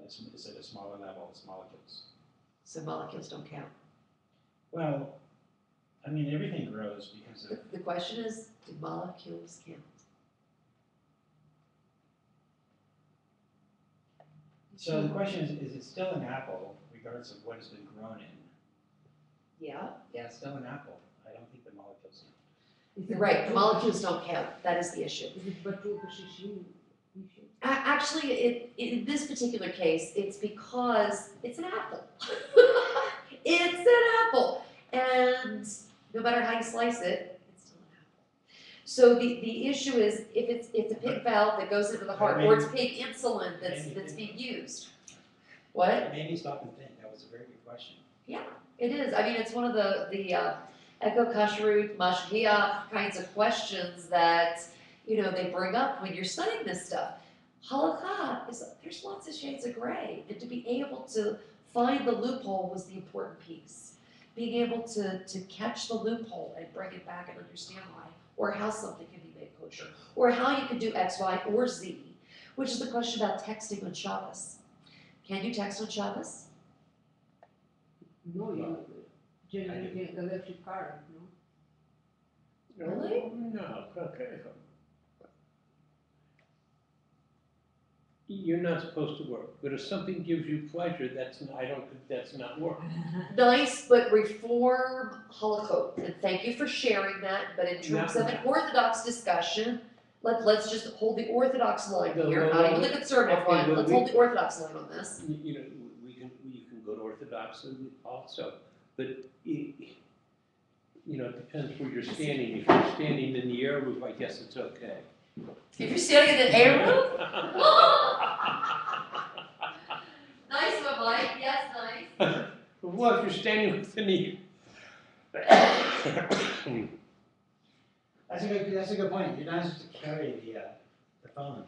It's at a smaller level, it's molecules. So molecules don't count. Well, I mean, everything grows because of, The question is, do molecules count? so the question is it still an apple, regardless of what it's been grown in? Yeah. Yeah, it's still an apple. I don't think the molecules count. Is You're it right, the Batul molecules don't count. That is the issue. Is it Batul Pesachim issue? Actually, in this particular case, it's because it's an apple. It's an apple. And no matter how you slice it, it's still an apple. So the issue is if it's a pig valve that goes into the heart, or it's pig insulin that's being used. What? It made me stop and think. That was a very good question. It is. I mean, it's one of the echo kashrut, mashgiach kinds of questions that, they bring up when you're studying this stuff. Halacha is, there's lots of shades of gray, and to be able to find the loophole was the important piece. Being able to catch the loophole and bring it back and understand why, or how something can be made kosher, or how you can do X, Y, or Z, which is the question about texting on Shabbos. Can you text on Shabbos? No, you generate the electric current, no? Really? No, okay. You're not supposed to work, but if something gives you pleasure, I don't think that's not work. Nice, but reform halachot, and thank you for sharing that, but in terms of an orthodox discussion, let's just hold the orthodox line here, not even the conservative Okay, line, well, let's hold the orthodox line on this. You can go to Orthodox also, but it depends where you're standing. If you're standing in the air roof, I guess it's okay. If you're standing in an air roof? Nice one, Mike, yes, nice. Well, if you're standing within the That's a good point. You're not supposed to carry the phone.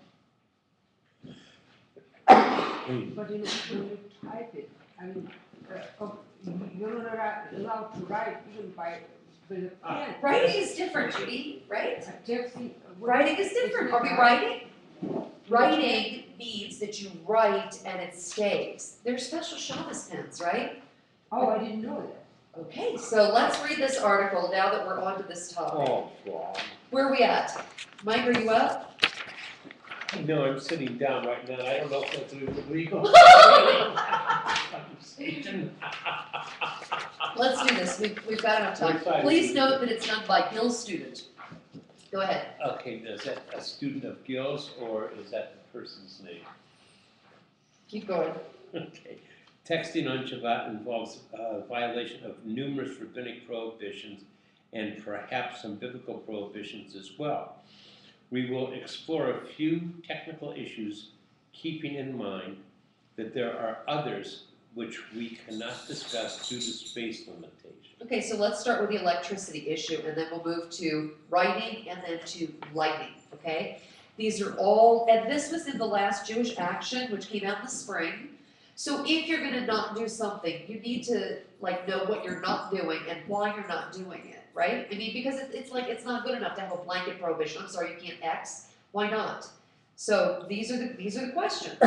But when you type it, I mean, you're not allowed to write even with a pen. Writing is different, Judy, right? Texting. Writing is different, are we writing? Writing means that you write and it stays. There's special Shabbos pens, right? Oh, I didn't know that. Okay, so let's read this article now that we're on to this topic. Oh, God. Where are we at? Mike, are you up? No, I'm sitting down right now. I don't know if that's legal. Let's do this, we've got enough time. Which side? Please note that it's done by Gil's student. Go ahead. Okay, is that a student of Gil's or is that the person's name? Keep going. Okay. Texting on Shabbat involves violation of numerous rabbinic prohibitions and perhaps some biblical prohibitions as well. We will explore a few technical issues, keeping in mind that there are others which we cannot discuss due to space limitations. Okay, so let's start with the electricity issue, and then we'll move to writing and then to lighting, okay? These are all, and this was in the last Jewish Action, which came out in the spring. So if you're gonna not do something, you need to know what you're not doing and why you're not doing it, right? I mean, because it's not good enough to have a blanket prohibition. I'm sorry, you can't X. Why not? So these are the questions.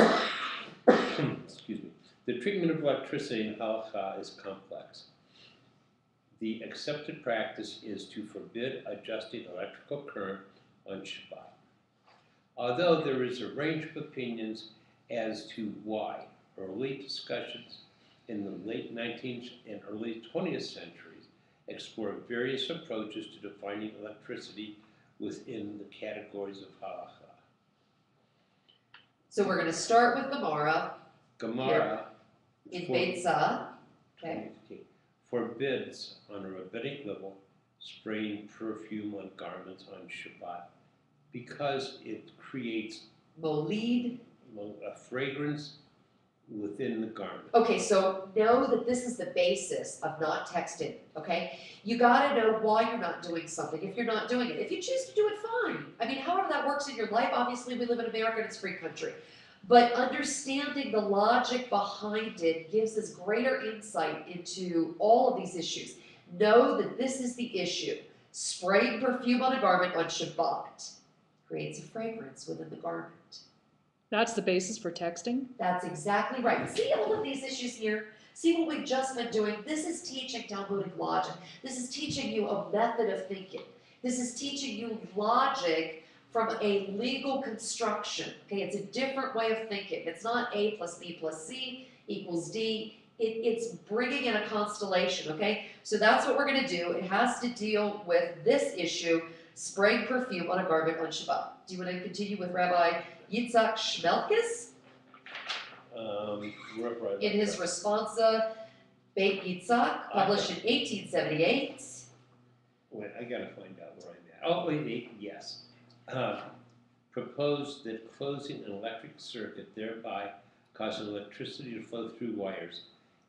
Excuse me. The treatment of electricity in halacha is complex. The accepted practice is to forbid adjusting electrical current on Shabbat. Although there is a range of opinions as to why, early discussions in the late 19th and early 20th centuries explored various approaches to defining electricity within the categories of halacha. So we're gonna start with Gemara Gemara in Beitzah, okay? Forbids on a rabbinic level spraying perfume on garments on Shabbat because it creates Molid. a fragrance within the garment. Okay, so know that this is the basis of not texting, okay? You gotta know why you're not doing something if you're not doing it. If you choose to do it, fine. I mean, however that works in your life, obviously we live in America and it's a free country. But understanding the logic behind it gives us greater insight into all of these issues. Know that this is the issue. Spraying perfume on a garment on Shabbat creates a fragrance within the garment. That's the basis for texting? That's exactly right. See all of these issues here? See what we've just been doing? This is teaching Talmudic logic. This is teaching you a method of thinking. This is teaching you logic from a legal construction. Okay, it's a different way of thinking. It's not A plus B plus C equals D. It's bringing in a constellation, okay? So that's what we're going to do. It has to deal with this issue, spraying perfume on a garment on Shabbat. Do you want to continue with Rabbi Yitzhak Shmelkis? In his Responsa Beit Yitzhak, published in 1878. Wait, I gotta find out where I'm at. Oh, wait, yes. Proposed that closing an electric circuit, thereby causing electricity to flow through wires,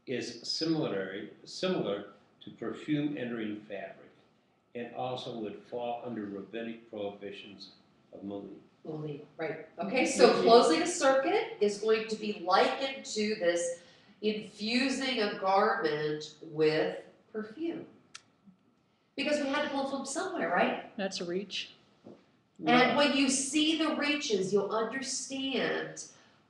is similar to perfume entering fabric, and also would fall under rabbinic prohibitions of mulin. Only, right. Okay, so closing a circuit is going to be likened to this infusing a garment with perfume. Because we had to pull from somewhere, right? That's a reach. And when you see the reaches, you'll understand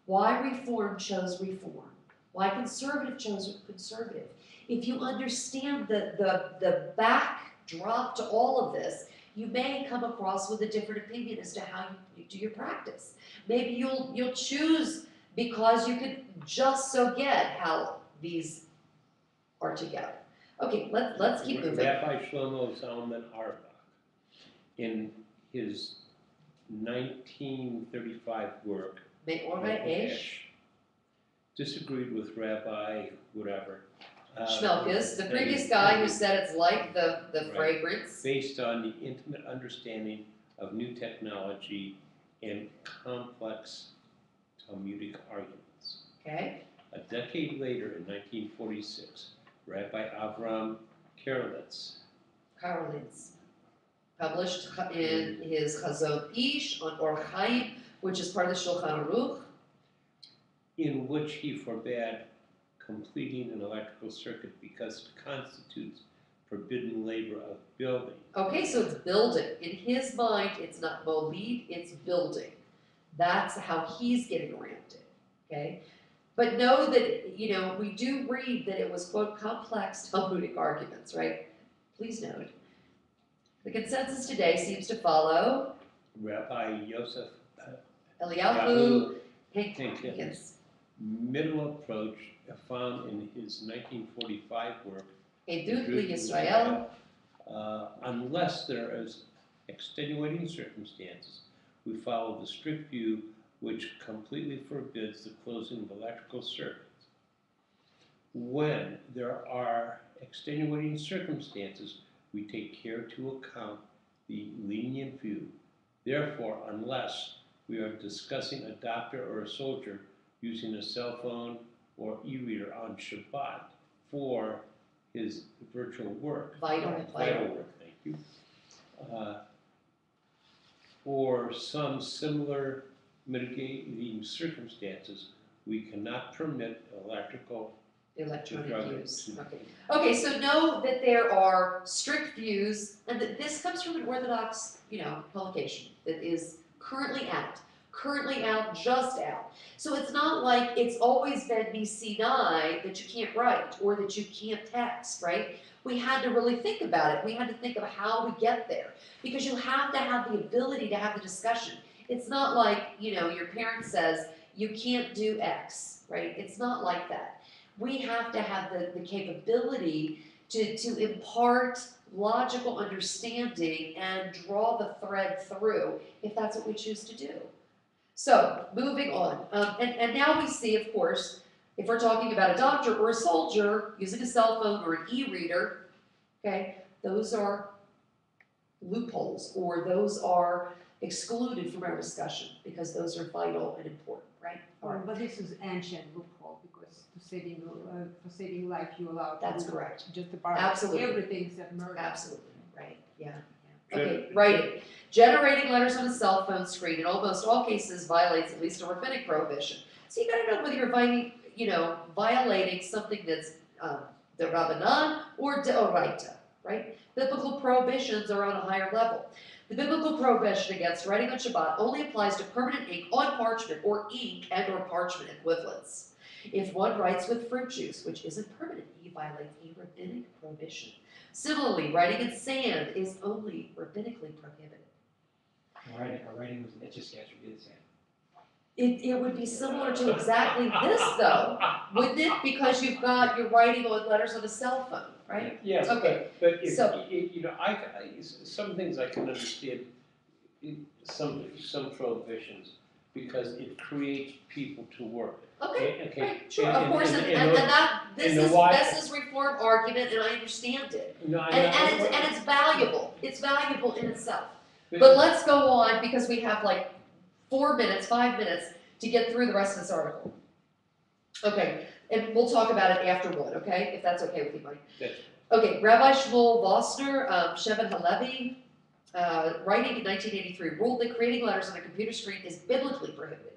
why Reform chose Reform, why Conservative chose Conservative. If you understand the backdrop to all of this, you may come across with a different opinion as to how you do your practice. Maybe you'll choose because you can just so get how these are together. Okay, let's keep moving. Rabbi Shlomo Zalman Auerbach, in his 1935 work, Me'or disagreed with Rabbi whatever. Shmelkis, the previous guy who said it's like the Right. fragrance. Based on the intimate understanding of new technology and complex Talmudic arguments. Okay, A decade later, in 1946, Rabbi Avram Karelitz, Karolins, published in his Chazon Ish on Or Chaim, which is part of the Shulchan Aruch. in which he forbade completing an electrical circuit because it constitutes forbidden labor of building. Okay, so it's building. In his mind, it's not molid, it's building. That's how he's getting around it, okay? But know that, we do read that it was, quote, complex Talmudic arguments, right? Please note. The consensus today seems to follow Rabbi Yosef Eliyahu Hankins. Hankins, Middle approach found in his 1945 work, Edut Druth Yisrael. Unless there is extenuating circumstances, we follow the strict view which completely forbids the closing of electrical circuits. When there are extenuating circumstances, we take care to account the lenient view. Therefore, unless we are discussing a doctor or a soldier using a cell phone or e-reader on Shabbat for his virtual work. Vital work, thank you. For some similar mitigating circumstances, we cannot permit Electronic Electronic use. use. Okay, so know that there are strict views, and that this comes from an Orthodox, publication that is currently out, just out. So it's not like it's always been Sinai that you can't write or that you can't text, right? We had to really think about it. We had to think of how we get there, because you have to have the ability to have the discussion. It's not like, your parent says, you can't do X, right? It's not like that. We have to have the capability to impart logical understanding and draw the thread through, if that's what we choose to do. So, moving on. And now we see, of course, if we're talking about a doctor or a soldier using a cell phone or an e-reader, okay, those are loopholes, or those are excluded from our discussion, because those are vital and important, right? But this is ancient loophole, because for saving life, you allow. That's correct. Just about Absolutely. everything except murder. Absolutely, right, yeah. Okay, writing. Generating letters on a cell phone screen in almost all cases violates at least a rabbinic prohibition. So you gotta know whether you're violating something that's the Rabbanan or Deoraita, right? Biblical prohibitions are on a higher level. The biblical prohibition against writing on Shabbat only applies to permanent ink on parchment or ink and or parchment equivalents. If one writes with fruit juice, which isn't permanent, he violates a rabbinic prohibition. Similarly, writing in sand is only rabbinically prohibited. Our writing was an etch-a-sketch would be the same. It would be similar to exactly this, though, wouldn't it? Because you're writing on letters on a cell phone, right? Yes, Okay, but if, so- you know, some things I can understand, some prohibitions, because it creates people to work. Okay, Okay, right, sure, and- of and- course, and- and and that, this and the is, why- this is reform argument, and I understand it. No, I And it's valuable in itself. But let's go on, because we have like 5 minutes to get through the rest of this article. Okay, and we'll talk about it after one, okay, if that's okay with you, Mike. Yes. Okay, Rabbi Shmuel Vossner, Shevet Halevi, writing in 1983, ruled that creating letters on a computer screen is biblically prohibited.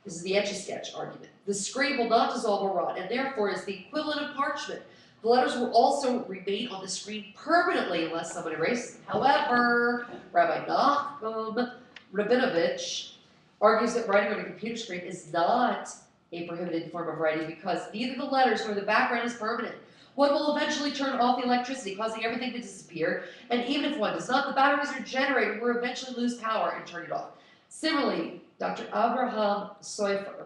This is the Etch-a-Sketch argument. The screen will not dissolve or rot, and therefore is the equivalent of parchment. The letters will also remain on the screen permanently unless someone erases them. However, Rabbi Nachum Rabinovich argues that writing on a computer screen is not a prohibited form of writing because neither the letters nor the background is permanent. One will eventually turn off the electricity, causing everything to disappear, and even if one does not, the batteries or generator will eventually lose power and turn it off. Similarly, Dr. Abraham Seufer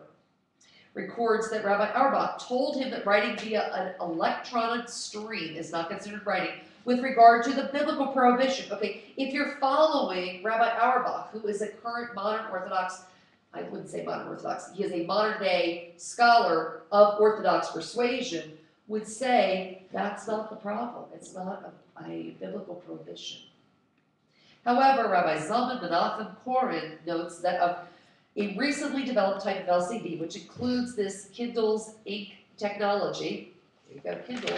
records that Rabbi Auerbach told him that writing via an electronic stream is not considered writing with regard to the biblical prohibition. Okay, if you're following Rabbi Auerbach, who is a current modern Orthodox, I wouldn't say modern Orthodox, he is a modern day scholar of Orthodox persuasion, would say that's not the problem. It's not a biblical prohibition. However, Rabbi Zalman Menachem Koren notes that of a recently developed type of LCD, which includes this Kindle's ink technology, you've got Kindle,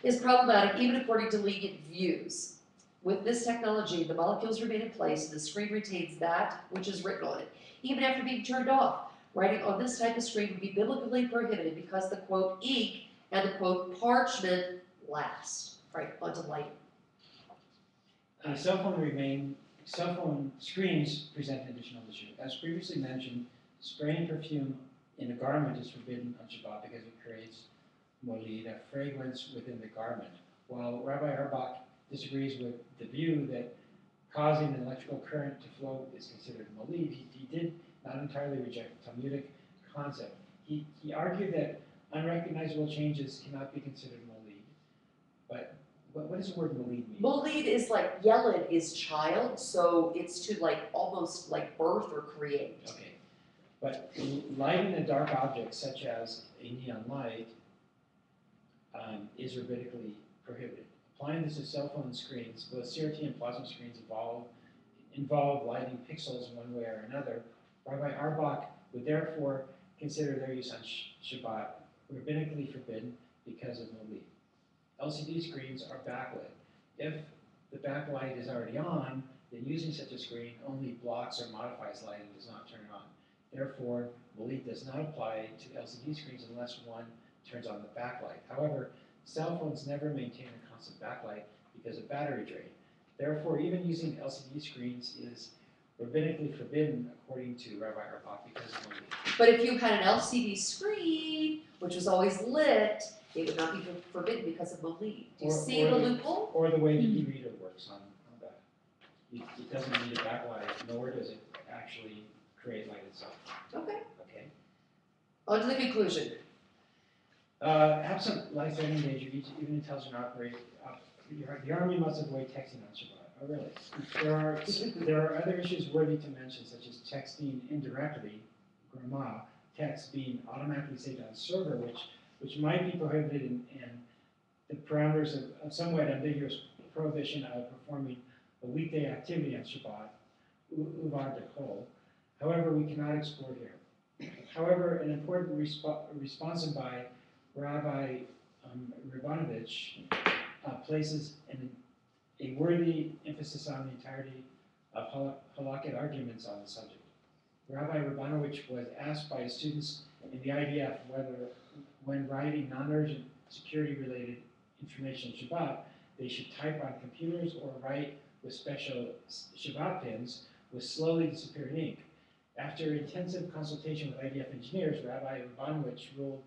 is problematic even according to lenient views. With this technology, the molecules remain in place and the screen retains that which is written on it, even after being turned off. Writing on this type of screen would be biblically prohibited because the quote ink and the quote parchment last. Right, onto light. Cell phone screens present an additional issue. As previously mentioned, spraying perfume in a garment is forbidden on Shabbat because it creates molid, a fragrance within the garment. While Rabbi Auerbach disagrees with the view that causing an electrical current to flow is considered molid, he did not entirely reject the Talmudic concept. He argued that unrecognizable changes cannot be considered molid. But what does the word molid mean? Molid is like yeled is child, so it's to like almost like birth or create. Okay, but lighting a dark object such as a neon light is rabbinically prohibited. Applying this to cell phone screens, both CRT and plasma screens involve lighting pixels one way or another. Rabbi Auerbach would therefore consider their use on Shabbat rabbinically forbidden because of molid. LCD screens are backlit. If the backlight is already on, then using such a screen only blocks or modifies light and does not turn it on. Therefore, molid does not apply to LCD screens unless one turns on the backlight. However, cell phones never maintain a constant backlight because of battery drain. Therefore, even using LCD screens is rabbinically forbidden according to Rabbi Auerbach because of molid. But if you had an LCD screen, which was always lit, it would not be forbidden because of molid. Do you see the loophole? Or the way the e-reader works on that. It doesn't need a backlight, nor does it actually create light itself. Okay. Okay. On to the conclusion. Absent life-threatening danger, even intelligent operator, the Army must avoid texting on Shabbat. Oh, really? There are other issues worthy to mention, such as texting indirectly, grama, text being automatically saved on a server, which might be prohibited in the parameters of somewhat ambiguous prohibition of performing a weekday activity on Shabbat, uvar dekol. However, we cannot explore here. However, an important response by Rabbi Rabinovich places a worthy emphasis on the entirety of halakhic arguments on the subject. Rabbi Rabinovich was asked by his students in the IDF whether, when writing non-urgent security-related information in Shabbat, they should type on computers or write with special Shabbat pins with slowly disappearing ink. After intensive consultation with IDF engineers, Rabbi Rabanowitz ruled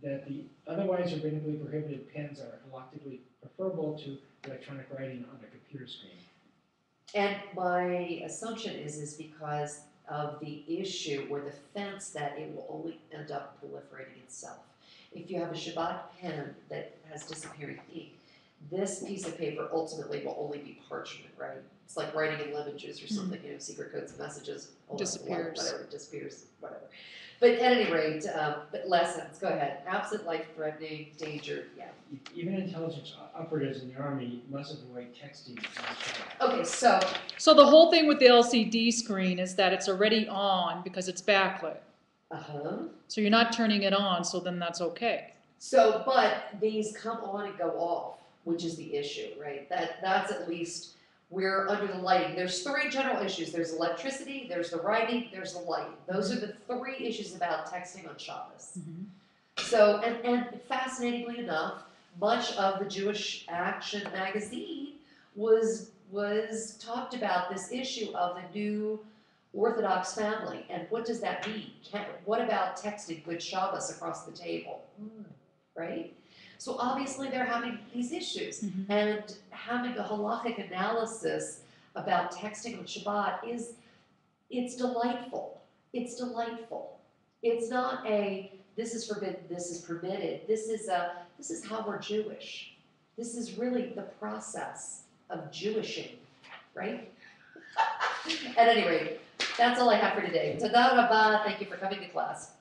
that the otherwise rabbinically prohibited pens are halachically preferable to electronic writing on a computer screen. And my assumption is because of the issue or the fence that it will only end up proliferating itself. If you have a Shabbat pen that has disappearing ink, this piece of paper ultimately will only be parchment, right? It's like writing in lemon juice or something, you know, secret codes and messages, all that, Disappears. whatever, disappears, whatever. But at any rate, but lessons, go ahead. Absent life-threatening danger, yeah. Even intelligence operatives in the army must avoid texting on Shabbat. Okay, so, So the whole thing with the LCD screen is that it's already on because it's backlit. So you're not turning it on, so then that's okay. So, but these come on and go off, which is the issue, right? That's at least, we're under the lighting. There's three general issues. There's electricity, there's the writing, there's the lighting. Those are the three issues about texting on Shabbos. So, and fascinatingly enough, much of the Jewish Action magazine was talked about this issue of the new Orthodox family, and what does that mean? What about texting Good Shabbos across the table, right? So obviously they're having these issues, and having a halachic analysis about texting on Shabbat it's delightful. It's delightful. It's not a, this is forbidden, this is permitted. This is how we're Jewish. This is really the process of Jewishing, right? At any rate, that's all I have for today. Toda rabah, thank you for coming to class.